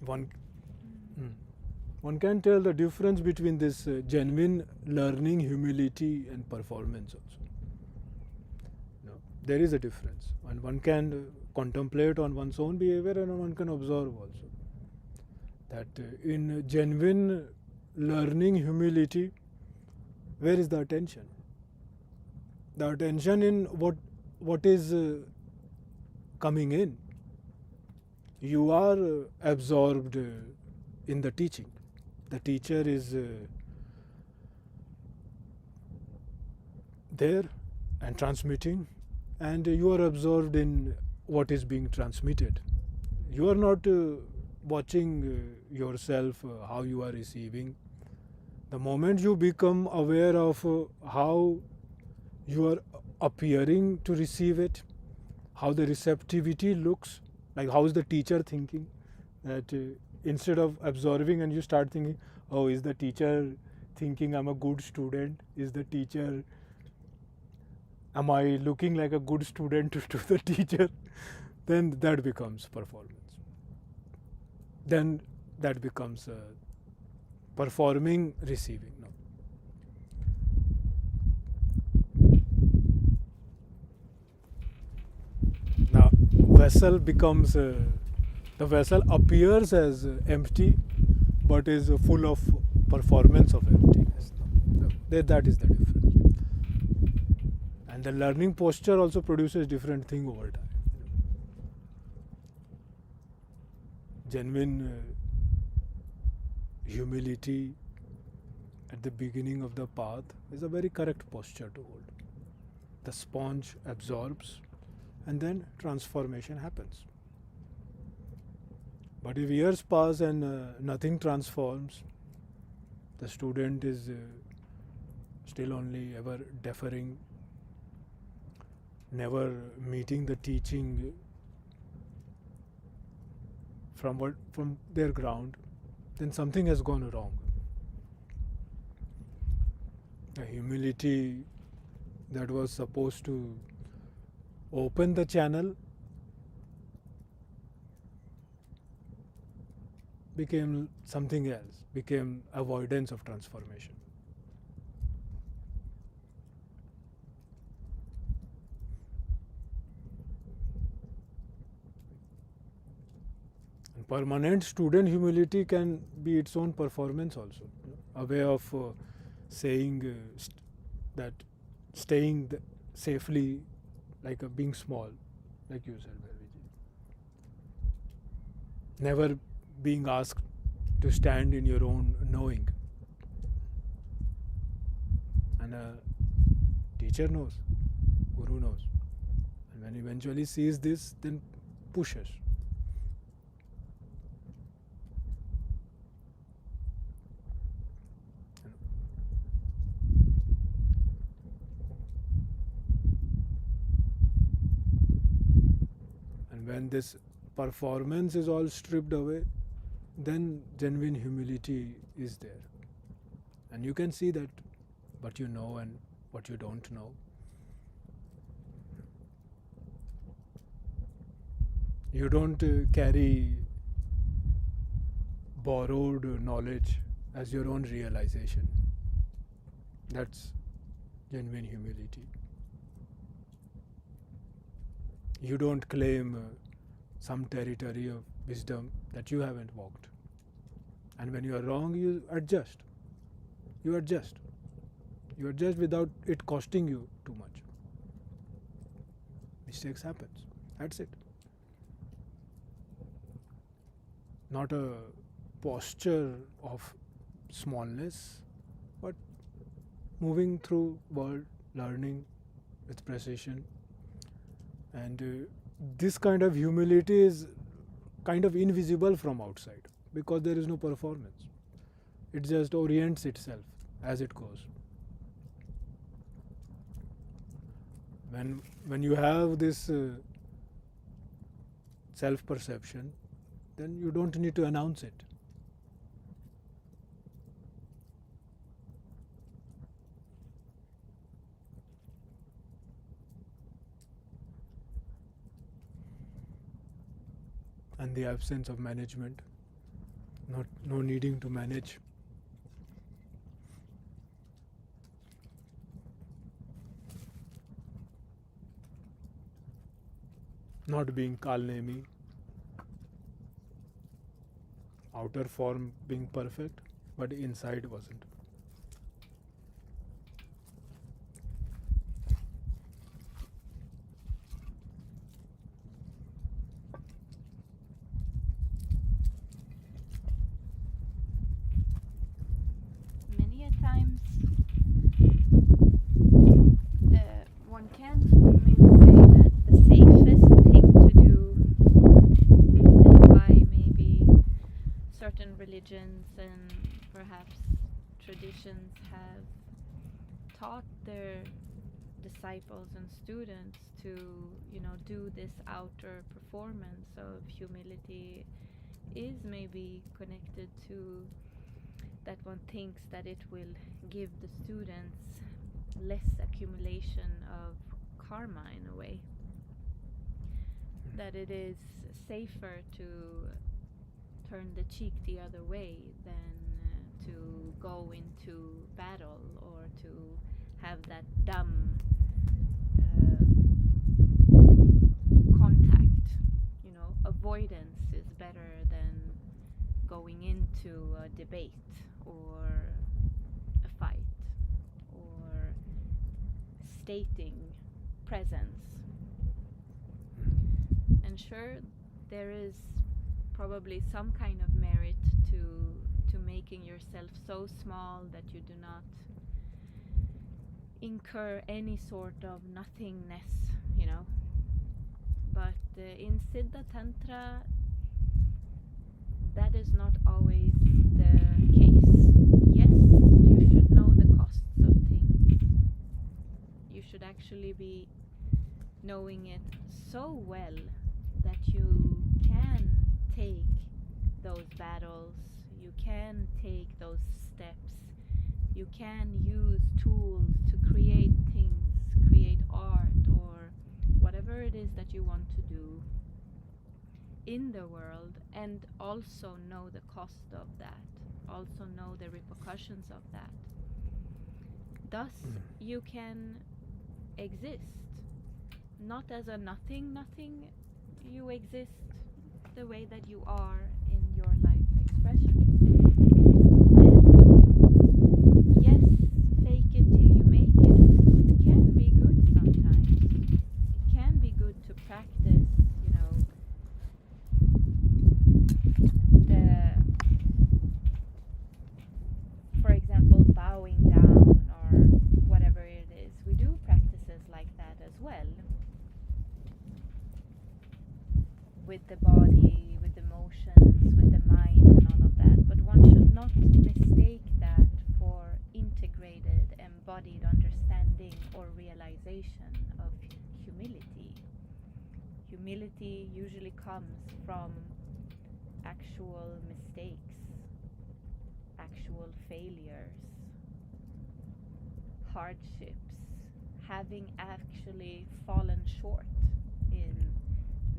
one can tell the difference between this genuine learning, humility and performance also. There is a difference, and one can contemplate on one's own behavior and one can observe also. That in genuine learning, humility, where is the attention? The attention in what is coming in. You are absorbed in the teaching. The teacher is there and transmitting, and you are absorbed in what is being transmitted. You are not watching yourself, how you are receiving. The moment you become aware of how you are appearing to receive it, how the receptivity looks, like how is the teacher thinking, that instead of absorbing and you start thinking, oh, is the teacher thinking I'm a good student? Is the teacher, am I looking like a good student to the teacher? Then that becomes performance. Then that becomes performing, receiving. No. Now, vessel becomes, the vessel appears as empty, but is full of performance of emptiness. No. That is the difference. And the learning posture also produces different thing over time. Genuine humility at the beginning of the path is a very correct posture to hold. The sponge absorbs and then transformation happens. But if years pass and nothing transforms, the student is still only ever deferring, never meeting the teaching from their ground, then something has gone wrong. The humility that was supposed to open the channel became something else, became avoidance of transformation. And permanent student humility can be its own performance also, a way of saying that staying safely, like being small, like you said, Bhairavi. Never being asked to stand in your own knowing. And a teacher knows, Guru knows. And when he eventually sees this, then pushes. And when this performance is all stripped away, then genuine humility is there. And you can see that what you know and what you don't know. You don't carry borrowed knowledge as your own realization. That's genuine humility. You don't claim some territory of wisdom that you haven't walked. And when you are wrong, you adjust. You adjust. You adjust without it costing you too much. Mistakes happens. That's it. Not a posture of smallness, but moving through world, learning with precision. And this kind of humility is kind of invisible from outside because there is no performance. It just orients itself as it goes. When you have this self-perception, then you don't need to announce it. And the absence of management, no needing to manage. Not being kalnemi, outer form being perfect, but inside wasn't. Many a times one can maybe say that religions and perhaps traditions have taught their disciples and students to, do this outer performance of humility is maybe connected to that one thinks that it will give the students less accumulation of karma in a way. That it is safer to turn the cheek the other way than to go into battle or to have that dumb contact. Avoidance is better than going into a debate or a fight or stating presence. And sure, there is probably some kind of merit to making yourself so small that you do not incur any sort of nothingness, But in Siddha Tantra, that is not always the case. Yes, you should know the costs of things. You should actually be knowing it so well that you can take those battles, you can take those steps, you can use tools to create things, create art or whatever it is that you want to do in the world, and also know the cost of that, also know the repercussions of that. Thus, you can exist not as a nothing, you exist the way that you are in your life expression. And yes, fake it till you make it. It can be good sometimes. It can be good to practice, for example, bowing down or whatever it is. We do practices like that as well. With the body, with the motions, with the mind and all of that. But one should not mistake that for integrated, embodied understanding or realization of humility. Humility usually comes from actual mistakes, actual failures, hardships, having actually fallen short in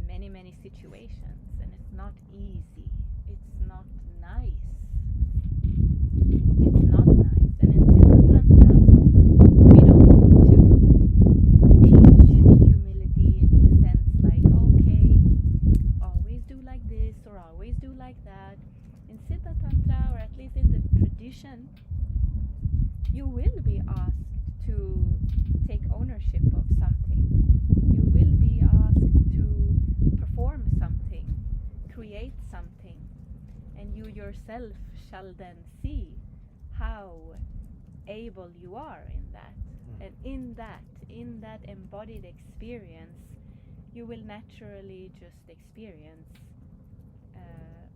many situations, and it's not easy, it's not nice, it's not nice. And in Siddha Tantra, we don't need to teach humility in the sense like, okay, always do like this or always do like that. In Siddha Tantra, or at least in the tradition, you will be asked to take ownership of something. You will be asked to perform something, create something, and you yourself shall then see how able you are in that. And in that embodied experience, you will naturally just experience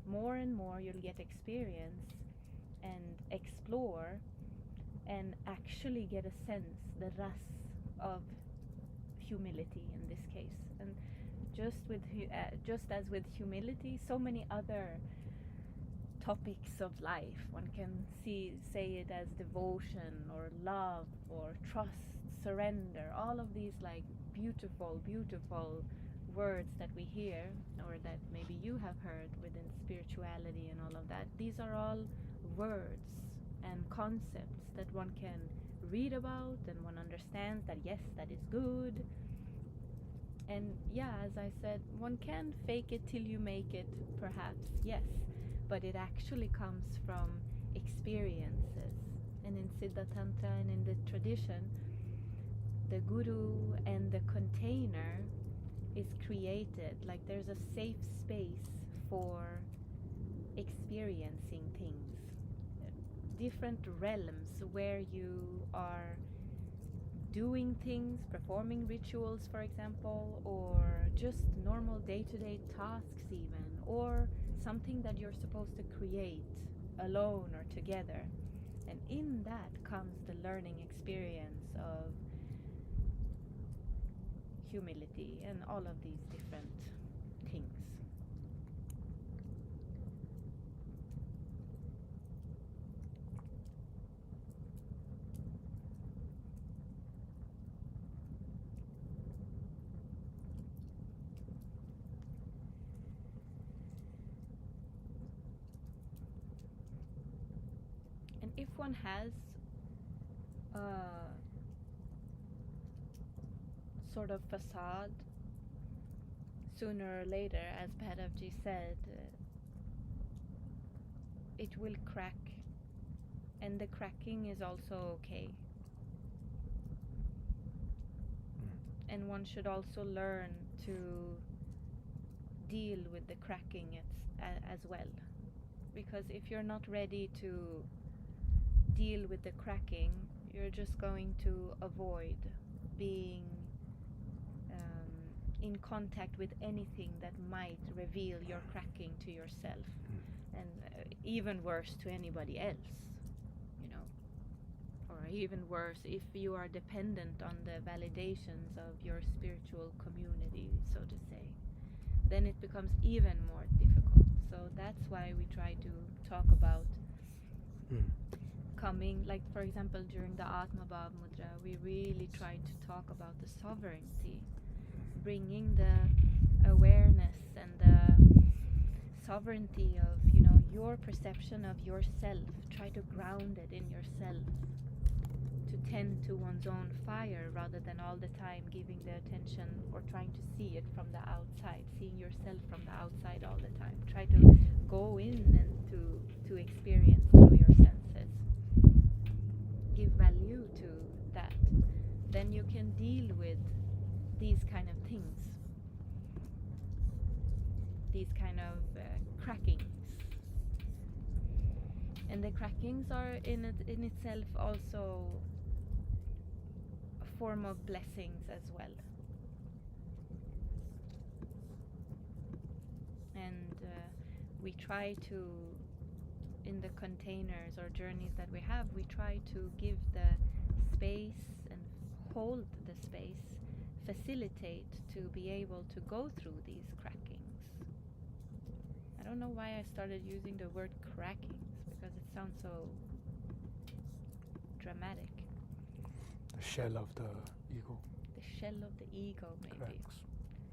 more and more. You'll get experience and explore and actually get a sense, the ras of humility in this case. And just as with humility, so many other topics of life, one can say it as devotion or love or trust, surrender, all of these like beautiful words that we hear, or that maybe you have heard within spirituality and all of that. These are all words and concepts that one can read about, and one understands that yes, that is good. And yeah, as I said, one can fake it till you make it, perhaps, yes, but it actually comes from experiences. And in Siddha Tantra and in the tradition, the guru and the container is created, like there's a safe space for experiencing things, different realms where you are doing things, performing rituals, for example, or just normal day-to-day tasks even, or something that you're supposed to create alone or together. And in that comes the learning experience of humility and all of these different things. And if one has a sort of facade, sooner or later, as Bhairavi said, it will crack, and the cracking is also okay. And one should also learn to deal with the cracking as well, because if you're not ready to deal with the cracking, you're just going to avoid being in contact with anything that might reveal your cracking to yourself, and even worse, to anybody else, you know, or even worse if you are dependent on the validations of your spiritual community, so to say, then it becomes even more difficult. So that's why we try to talk about coming, like for example during the Atma Bhav Mudra, we really tried to talk about the sovereignty, bringing the awareness and the sovereignty of, you know, your perception of yourself. Try to ground it in yourself, to tend to one's own fire rather than all the time giving the attention or trying to see it from the outside, seeing yourself from the outside all the time. Try to go in and to experience through your senses. Give value to that. Then you can deal with these kind of things, these kind of crackings. And the crackings are in itself also a form of blessings as well. And we try to, in the containers or journeys that we have, we try to give the space and hold the space, facilitate to be able to go through these crackings. I don't know why I started using the word crackings, because it sounds so dramatic. The shell of the ego. The shell of the ego, maybe. Cracks.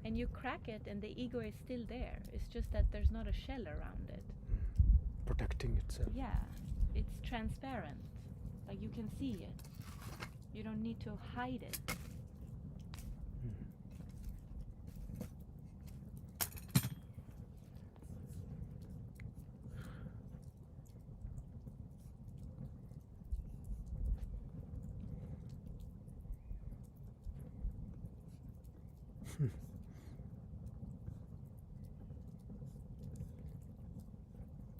And you crack it and the ego is still there. It's just that there's not a shell around it. Protecting itself. Yeah, it's transparent. Like you can see it. You don't need to hide it.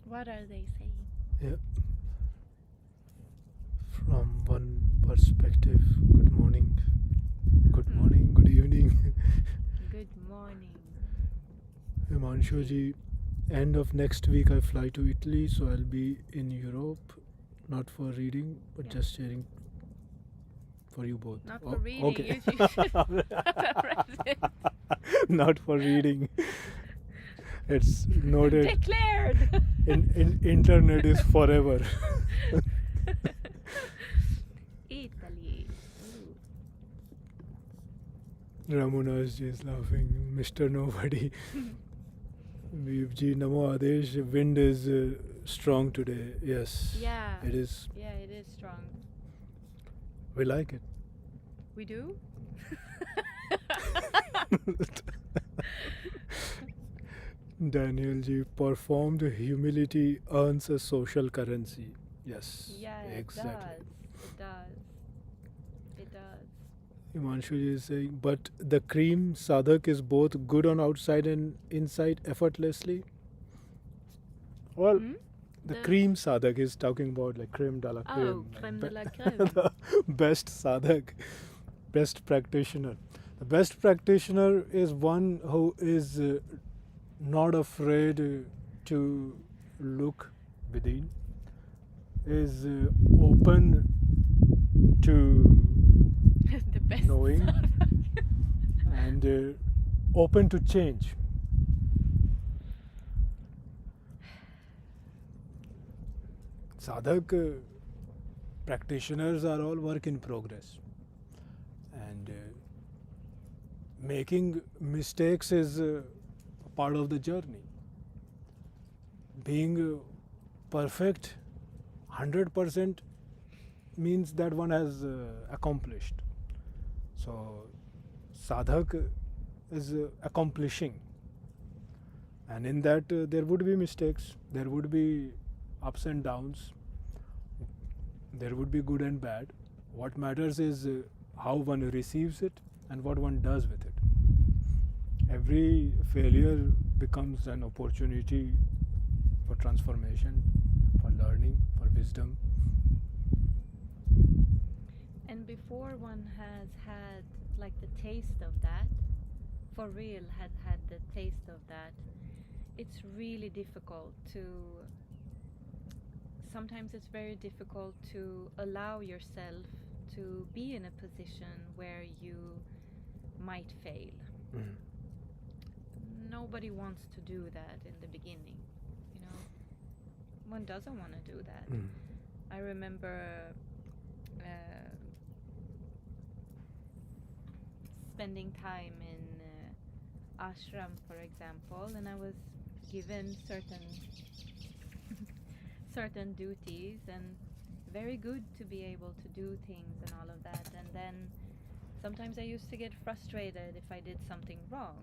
What are they saying? Yeah. From one perspective, good morning. Good morning, good evening. Good morning. Himanshu ji, end of next week I fly to Italy, so I'll be in Europe, not for reading, but just sharing for you both. Not for reading, okay. you should present. Not for reading. It's noted. Declared! Internet is forever. Italy. Ramunas ji is laughing. Mr. Nobody. Vivji, Namo Adesh. Wind is strong today. Yes. Yeah. It is. Yeah, it is strong. We like it. We do? Daniel ji, performed humility earns a social currency. Yes. Yeah, exactly. It does. It does. Himanshu ji is saying, but the cream sadhak is both good on outside and inside effortlessly. Well, the cream sadhak is talking about like creme de la creme. Oh, creme de la creme. The best sadhak, best practitioner. The best practitioner is one who is not afraid to look within, is open to The best. knowing and open to change. Sadhak practitioners are all work in progress, and making mistakes is part of the journey. Being perfect 100% means that one has accomplished. So sadhak is accomplishing, and in that there would be mistakes, there would be ups and downs, there would be good and bad. What matters is how one receives it and what one does with it. Every failure becomes an opportunity for transformation, for learning, for wisdom. And before one has had like the taste of that, for real had the taste of that, it's really difficult to, sometimes it's very difficult to allow yourself to be in a position where you might fail. Nobody wants to do that in the beginning, you know. One doesn't want to do that. I remember spending time in ashram, for example, and I was given certain duties, and very good to be able to do things and all of that. And then sometimes I used to get frustrated if I did something wrong,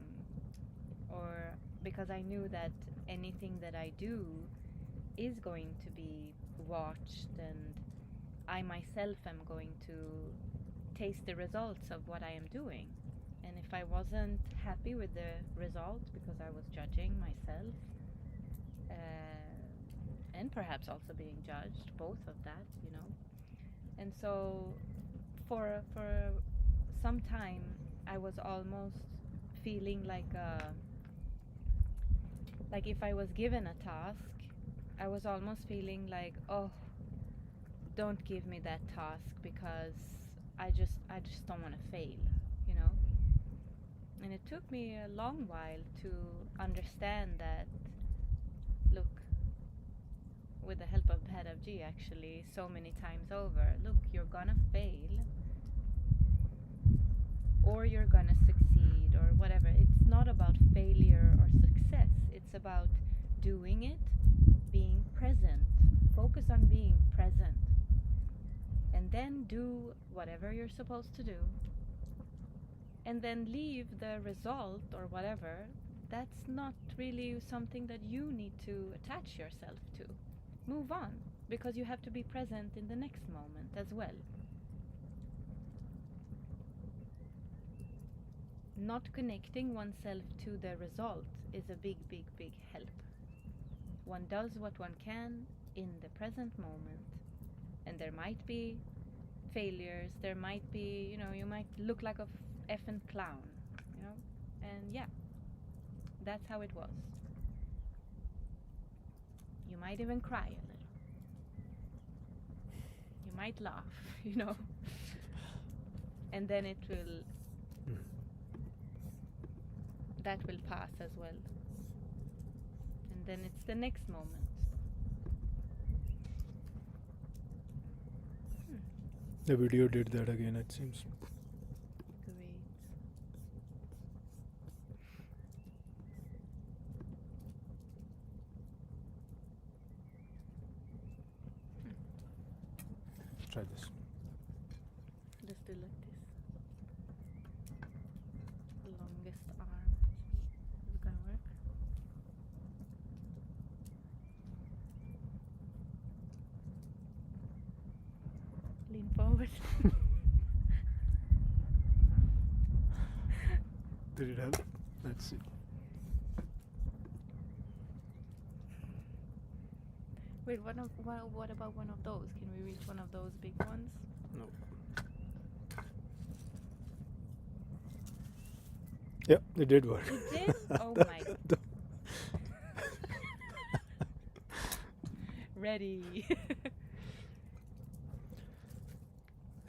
or because I knew that anything that I do is going to be watched, and I myself am going to taste the results of what I am doing. And if I wasn't happy with the result because I was judging myself, and perhaps also being judged, both of that, you know. And so for some time I was almost feeling like if I was given a task, I was almost feeling like, oh, don't give me that task because I just don't want to fail, you know. And it took me a long while to understand that, look, with the help of Bhairavi actually, so many times over, look, you're gonna fail, or you're gonna succeed, or whatever. It's not about failure or success. It's about doing it, being present. Focus on being present. And then do whatever you're supposed to do. And then leave the result or whatever. That's not really something that you need to attach yourself to. Move on, because you have to be present in the next moment as well. Not connecting oneself to the result is a big, big, big help. One does what one can in the present moment, and there might be failures, there might be, you know, you might look like a effing clown, you know, and yeah, that's how it was. You might even cry a little. You might laugh, you know, and then it will, that will pass as well. And then it's the next moment. The video did that again, it seems. Great. Try this. Let's do like this. The longest arm. Is it gonna work? Lean forward. Did it help? Let's see. Wait, what about one of those? Can we reach one of those big ones? No. Yeah, it did work. It did? Oh my. ready.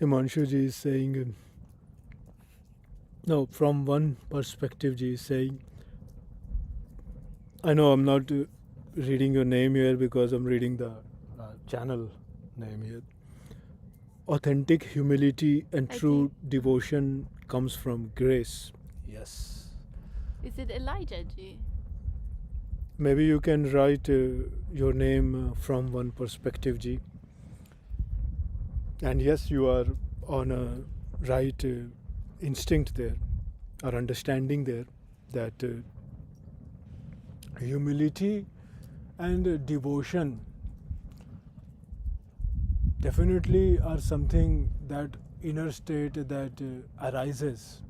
Himanshu ji is saying, no, from one perspective, ji is saying, I know I'm not reading your name here because I'm reading the channel name here. Authentic humility and I true think- devotion comes from grace. Yes. Is it Elijah Ji? Maybe you can write your name from one perspective, ji. And yes, you are on a right instinct there, or understanding there, that humility and devotion definitely are something that inner state that arises.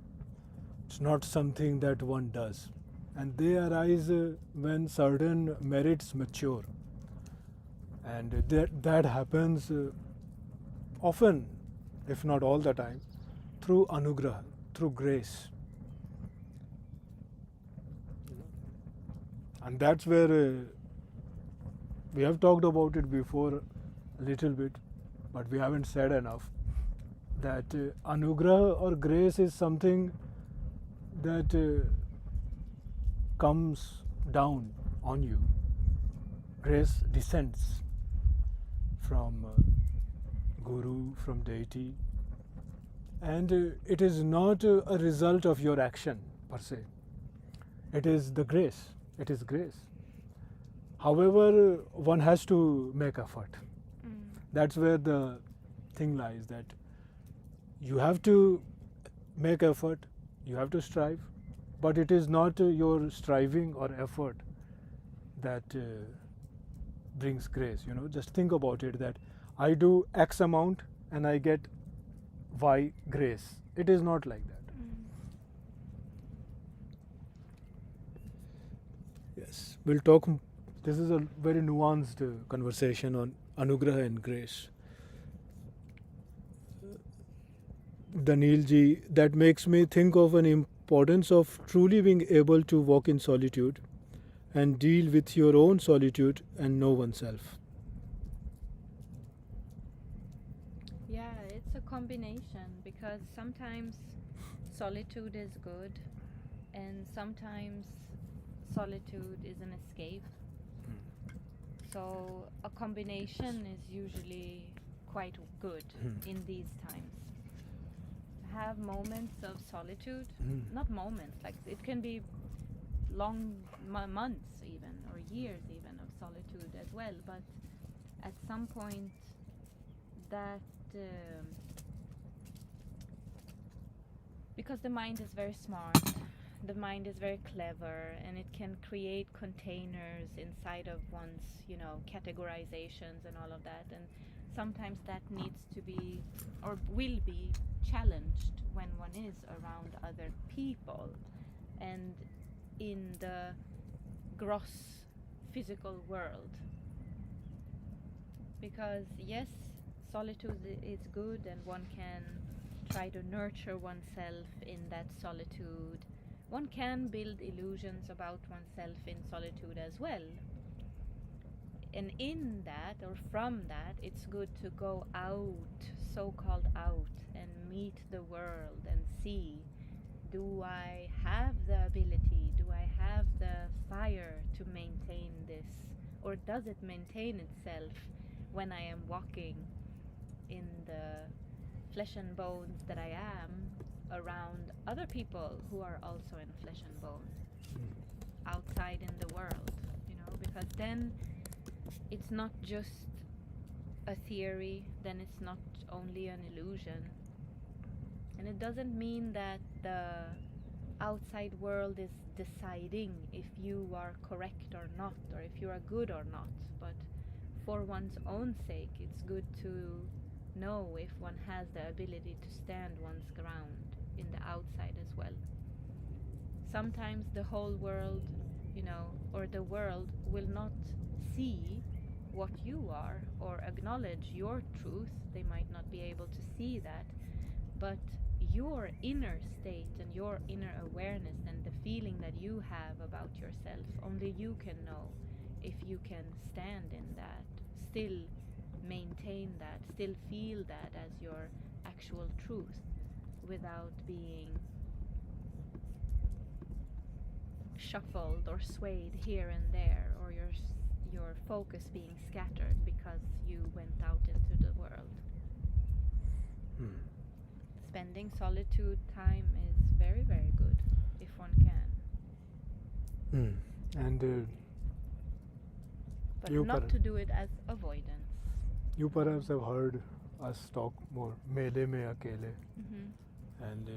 It's not something that one does. And they arise when certain merits mature. And that happens often, if not all the time, through anugraha, through grace. And that's where we have talked about it before a little bit, but we haven't said enough, that anugraha or grace is something that comes down on you. Grace descends from Guru, from deity, and it is not a result of your action per se. It is the grace. It is grace. However, one has to make effort. That's where the thing lies, that you have to make effort, you have to strive, but it is not your striving or effort that brings grace. Just think about it, that I do X amount and I get Y grace. It is not like that. Yes, we'll talk. This is a very nuanced conversation on anugraha and grace. Danil ji, that makes me think of an importance of truly being able to walk in solitude and deal with your own solitude and know oneself. Yeah, it's a combination, because sometimes solitude is good and sometimes solitude is an escape. So a combination is usually quite good in these times. Have moments of solitude, not moments, like it can be long months even, or years even, of solitude as well, but at some point that because the mind is very smart, the mind is very clever, and it can create containers inside of one's, categorizations and all of that, and sometimes that needs to be, or will be, challenged when one is around other people and in the gross physical world. Because yes, solitude is good, and one can try to nurture oneself in that solitude. One can build illusions about oneself in solitude as well. And in that, or from that, it's good to go out, so-called out, and meet the world and see, do I have the ability, do I have the fire to maintain this? Or does it maintain itself when I am walking in the flesh and bones that I am around other people who are also in flesh and bone, outside in the world, because then it's not just a theory, then it's not only an illusion. And it doesn't mean that the outside world is deciding if you are correct or not, or if you are good or not, but for one's own sake, it's good to know if one has the ability to stand one's ground in the outside as well. Sometimes the whole world, or the world will not see what you are or acknowledge your truth. They might not be able to see that, but your inner state and your inner awareness and the feeling that you have about yourself, only you can know if you can stand in that, still maintain that, still feel that as your actual truth without being shuffled or swayed here and there, or your focus being scattered because you went out into the world. Spending solitude time is very, very good if one can. And But you not to do it as avoidance. you perhaps have heard us talk more mele mein akele, and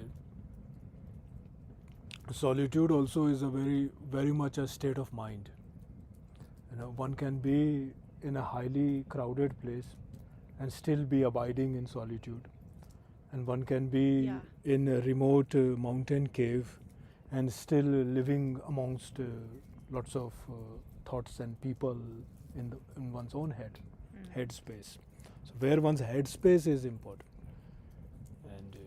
solitude also is a very much a state of mind. One can be in a highly crowded place and still be abiding in solitude, and one can be in a remote mountain cave and still living amongst lots of thoughts and people in one's own headspace. So where one's headspace is important. And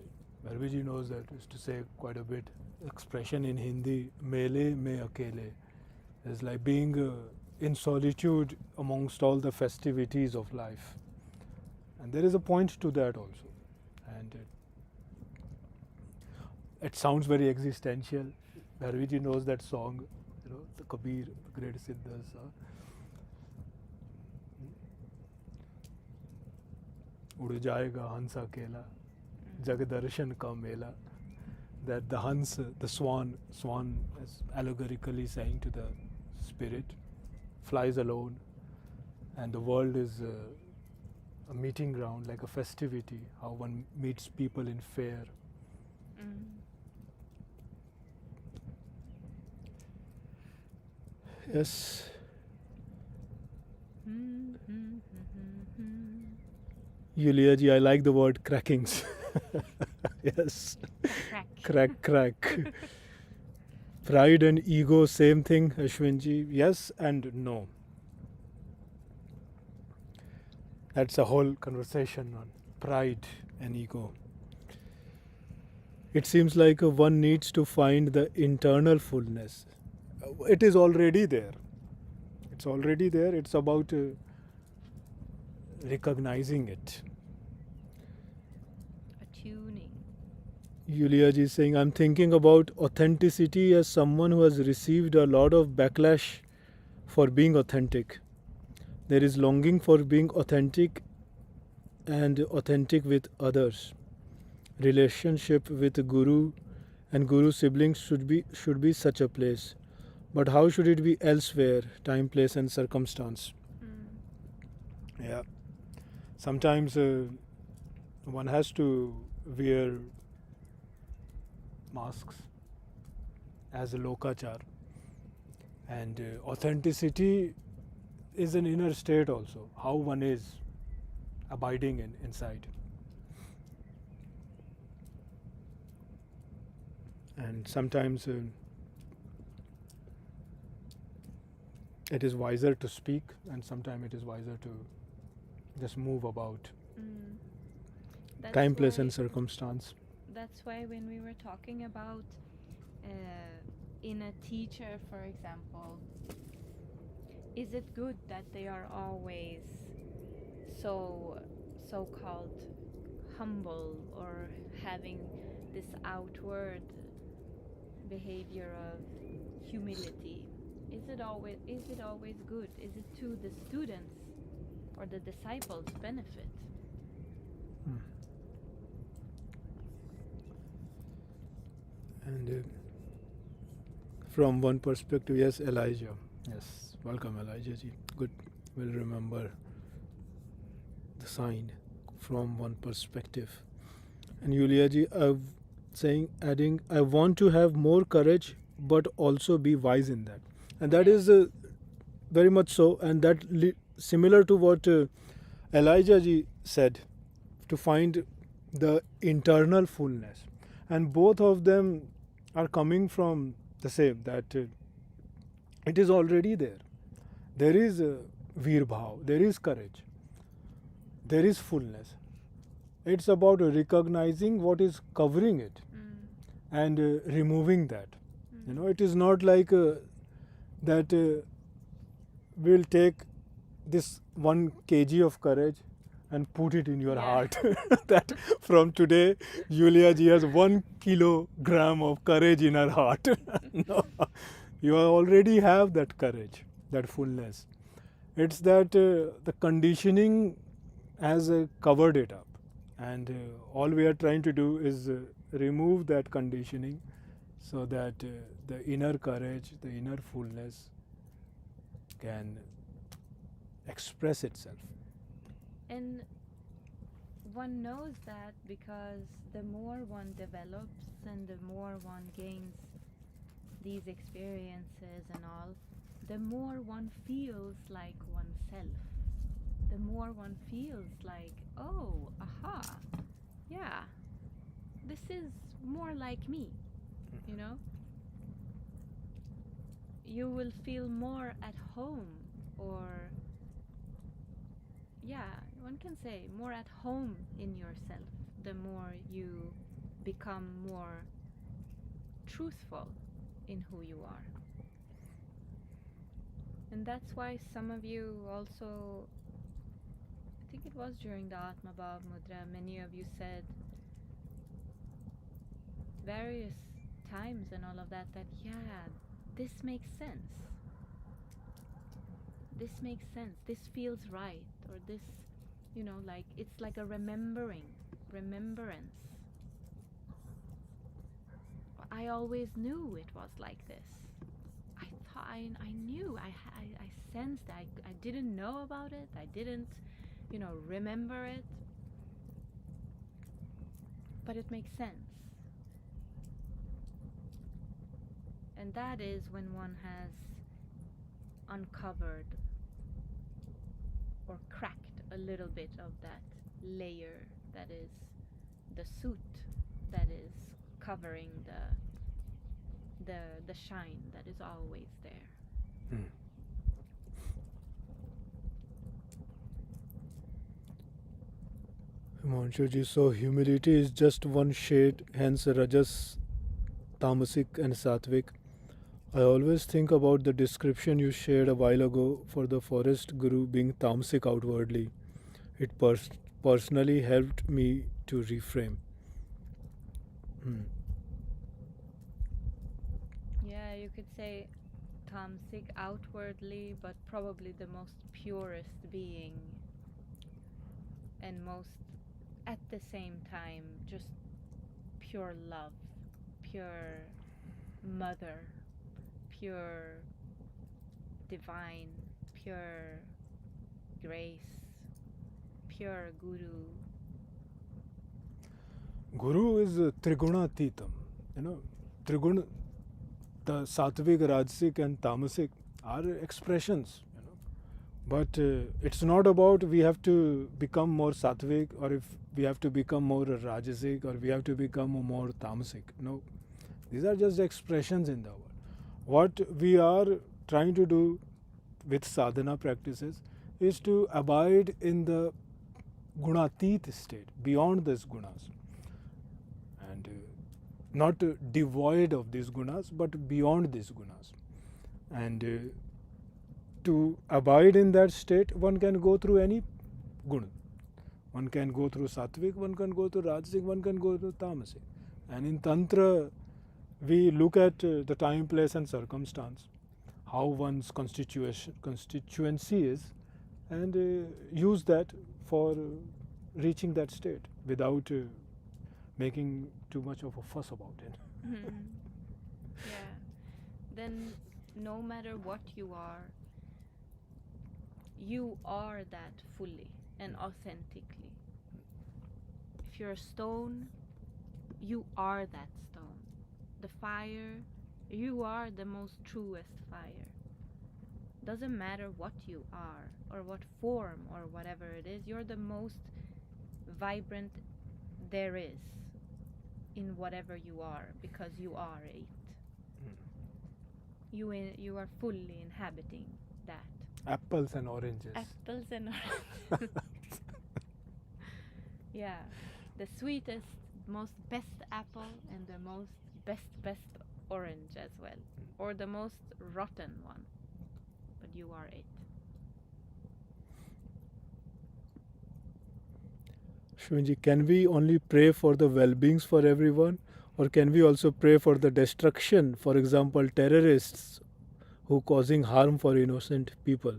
Bhairavi knows that, is to say quite a bit. Expression in Hindi, mele mein akele, is like being in solitude amongst all the festivities of life. And there is a point to that also. And it sounds very existential. Bhairavi knows that song, the Kabir, the great Siddhas. उड़ जाएगा हंस अकेला जग दर्शन का मेला. That the Hans, the swan is allegorically saying to the spirit, flies alone, and the world is a meeting ground, like a festivity, how one meets people in fair. Yes. Yulia ji, I like the word crackings. Yes. Crack. Pride and ego, same thing, Ashwinji. Yes and no. That's a whole conversation on pride and ego. It seems like one needs to find the internal fullness. It is already there. It's already there. It's about recognizing it. Attuning. Yulia ji is saying, I'm thinking about authenticity as someone who has received a lot of backlash for being authentic. There is longing for being authentic and authentic with others. Relationship with Guru and Guru siblings should be such a place. But how should it be elsewhere? Time, place and circumstance. Yeah. Sometimes one has to wear masks as a lokachar, and authenticity is an inner state also, how one is abiding inside. And sometimes it is wiser to speak, and sometimes it is wiser to just move about. Time, place and circumstance. That's why when we were talking about in a teacher, for example, is it good that they are always so-called humble, or having this outward behavior of humility? Is it always good? Is it to the students or the disciples' benefit? And from one perspective, yes, Elijah. Yes, welcome Elijah ji. Good, we'll remember the sign from one perspective. And Yulia ji adding, I want to have more courage but also be wise in that. And that is very much so, and that similar to what Elijah ji said, to find the internal fullness. And both of them are coming from the same, that it is already there. There is Veer Bhav, there is courage, there is fullness. It's about recognizing what is covering it and removing that. It is not like that we'll take this 1 kg of courage and put it in your Yeah. heart. That from today, Julia ji has 1 kilogram of courage in her heart. No, you already have that courage, that fullness. It's that the conditioning has covered it up, and all we are trying to do is remove that conditioning so that the inner courage, the inner fullness can express itself. And one knows that because the more one develops and the more one gains these experiences and all, the more one feels like oneself. The more one feels like, oh, aha, yeah, this is more like me, you know? You will feel more at home, or yeah, one can say more at home in yourself the more you become more truthful in who you are. And that's why some of you also, I think it was during the Atma Bhav Mudra, many of you said various times and all of that, yeah, this makes sense. This makes sense. This feels right. Or this, you know, like, it's like a remembrance. I always knew it was like this. I thought, I knew, I sensed it. I didn't know about it. I didn't, you know, remember it. But it makes sense. And that is when one has uncovered or cracked a little bit of that layer that is the suit that is covering the shine that is always there. Himanshu, so humility is just one shade, hence Rajas, Tamasic and Sattvic. I always think about the description you shared a while ago for the forest guru being tamasic outwardly. It personally helped me to reframe. Yeah, you could say tamasic outwardly, but probably the most purest being, and most at the same time just pure love, pure mother, pure divine, pure grace, pure guru. Guru is Triguna-atitam. You know, Triguna, the Sattvic, Rajasic and Tamasic are expressions. You know, but it's not about we have to become more Sattvic, or if we have to become more Rajasic, or we have to become more Tamasic. No, these are just expressions in the world. What we are trying to do with sadhana practices is to abide in the gunatit state, beyond these gunas, and not devoid of these gunas, but beyond these gunas. And to abide in that state, one can go through any guna. One can go through sattvic, one can go through rajasic, one can go through tamasic. And in Tantra, we look at the time, place and circumstance, how one's constituency is, and use that for reaching that state without making too much of a fuss about it. Yeah. Then no matter what you are that fully and authentically. If you're a stone, you are that stone. The fire, you are the most truest fire. Doesn't matter what you are or what form or whatever it is, you're the most vibrant there is in whatever you are, because you are it. You are fully inhabiting that. Apples and oranges. Apples and oranges. Yeah, the sweetest, most best apple and the most best orange as well, or the most rotten one, but you are it. Shwinji, can we only pray for the well-beings for everyone, or can we also pray for the destruction, for example, terrorists who causing harm for innocent people?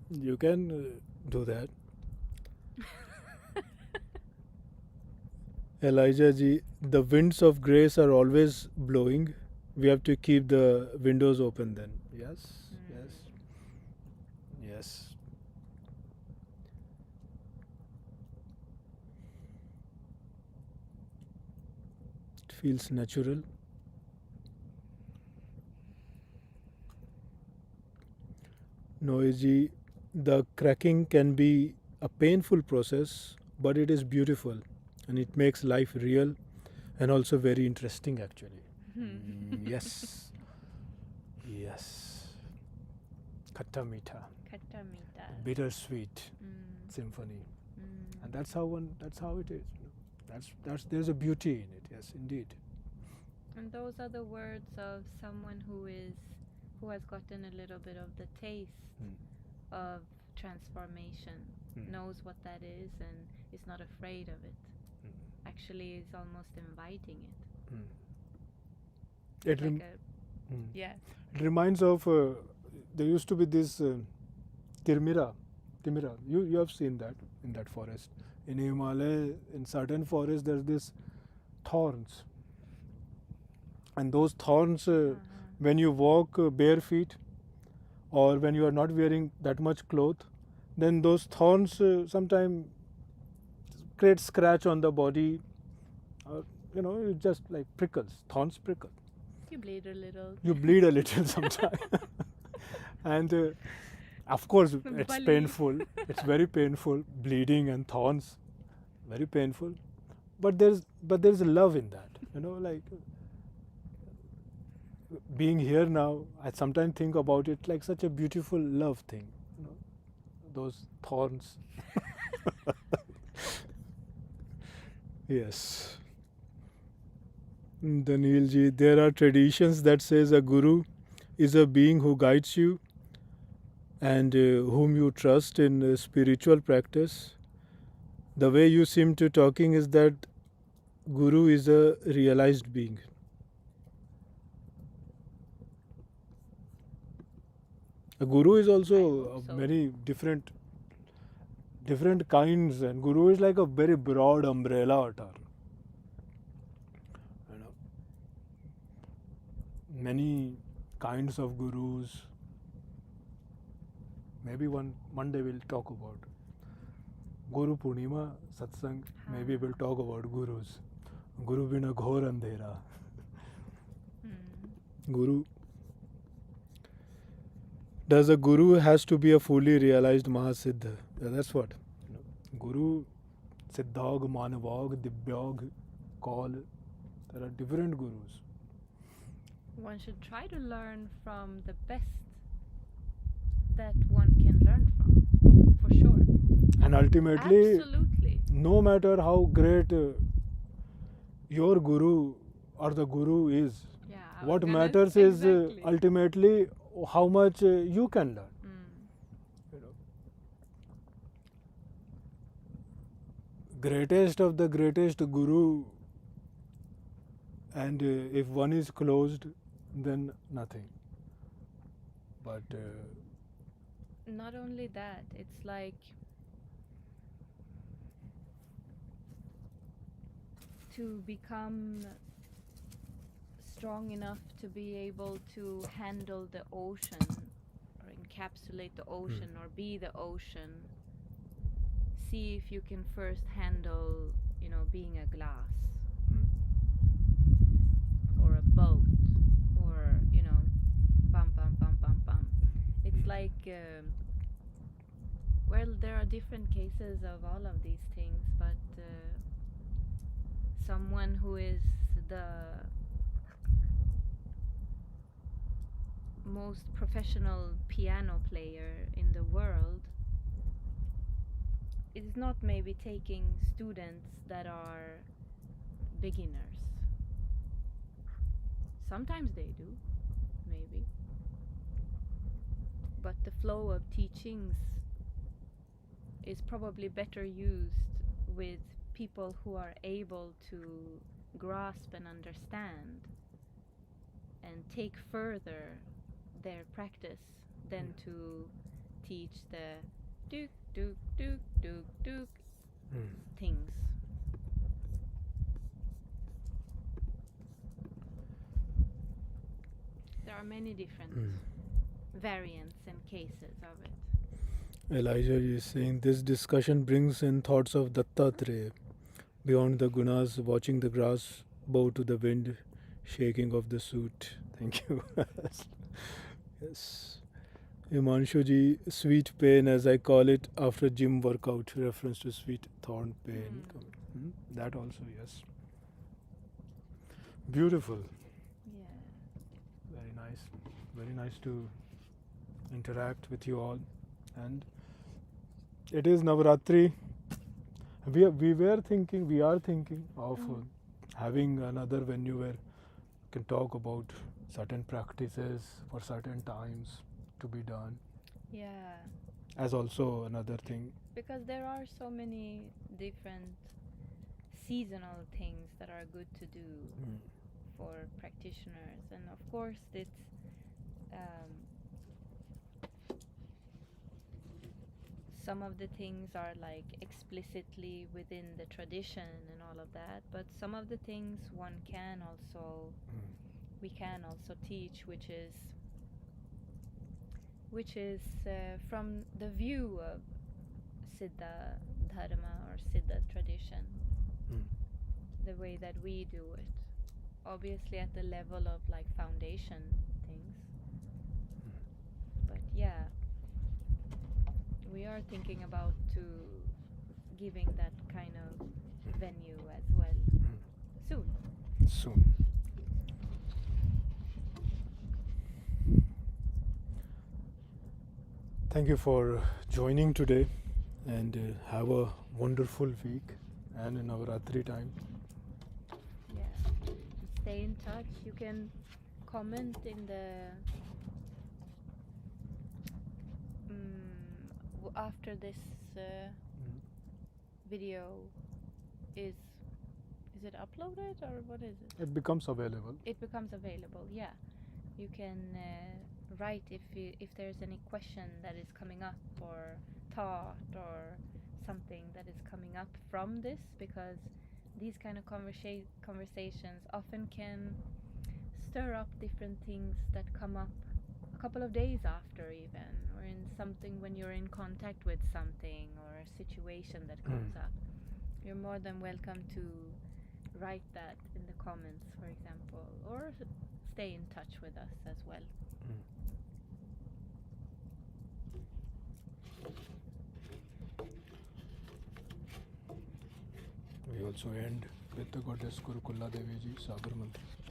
You can do that. Elijah ji, the winds of grace are always blowing. We have to keep the windows open then. Yes, yes, yes. It feels natural. Noiji, the cracking can be a painful process, but it is beautiful and it makes life real and also very interesting actually. Yes. Yes. Khatta meetha. Khatta meetha. Bittersweet symphony. And that's how it is. There's a beauty in it, yes, indeed. And those are the words of someone who has gotten a little bit of the taste of transformation, knows what that is and is not afraid of it. Actually is almost inviting it. It It reminds of there used to be this Timira. You have seen that in that forest. In Himalaya, in certain forests, there's this thorns. And those thorns, when you walk bare feet, or when you are not wearing that much cloth, then those thorns sometimes create scratch on the body. It just like prickles. Thorns prickle. You bleed a little. You bleed a little sometimes. And of course, it's painful. It's very painful. Bleeding and thorns, very painful. But there's a love in that. Like being here now, I sometimes think about it like such a beautiful love thing. Those thorns. Yes. Daniel ji, there are traditions that says a guru is a being who guides you and whom you trust in spiritual practice. The way you seem to talking is that guru is a realized being. A guru is also many different kinds, and guru is like a very broad umbrella term. Many kinds of gurus. Maybe one day we'll talk about Guru Purnima Satsang. Maybe we'll talk about gurus. Guru bina ghor andhera. Guru. Does a guru has to be a fully realized Mahasiddha? Yeah, that's what. Guru, Siddhag, Manavag, Divyag, Kal. There are different gurus. One should try to learn from the best that one can learn from, for sure. And ultimately, absolutely, no matter how great your guru or the guru is, what matters is ultimately how much you can learn. Greatest of the greatest guru, and if one is closed, then nothing. But not only that, it's like to become strong enough to be able to handle the ocean or encapsulate the ocean or be the ocean. See if you can first handle, being a glass or a boat or, bum, bum, bum, bum, bum. It's like, there are different cases of all of these things, but someone who is the most professional piano player in the world is not maybe taking students that are beginners. Sometimes they do, maybe. but the flow of teachings is probably better used with people who are able to grasp and understand and take further their practice than to teach the duk duk duk duk duk things. There are many different variants and cases of it. Elijah is saying this discussion brings in thoughts of Dattatreya. Beyond the gunas, watching the grass bow to the wind, shaking of the suit. Thank you. Yes. Imanshuji, sweet pain as I call it after gym workout, reference to sweet thorn pain. That also, yes. Beautiful. Yeah. Very nice. Very nice to interact with you all. And it is Navaratri. We are thinking of having another venue where we can talk about certain practices for certain times to be done. Yeah. As also another thing. Because there are so many different seasonal things that are good to do for practitioners, and of course it's some of the things are like explicitly within the tradition and all of that, but some of the things we can also teach, which is from the view of Siddha Dharma or Siddha tradition, the way that we do it. Obviously at the level of like foundation things. But yeah, we are thinking about giving that kind of venue as well Soon. Thank you for joining today, and have a wonderful week and a Navaratri time. Yeah. Stay in touch. You can comment in the after this video is it uploaded or what is it? It becomes available. It becomes available, yeah. You can write if there's any question that is coming up or thought or something that is coming up from this, because these kind of conversations often can stir up different things that come up a couple of days after even, or in something when you're in contact with something or a situation that comes up. You're more than welcome to write that in the comments, for example, or stay in touch with us as well. We also end with the goddess Kurukulla Devi Ji Sagar Mantra.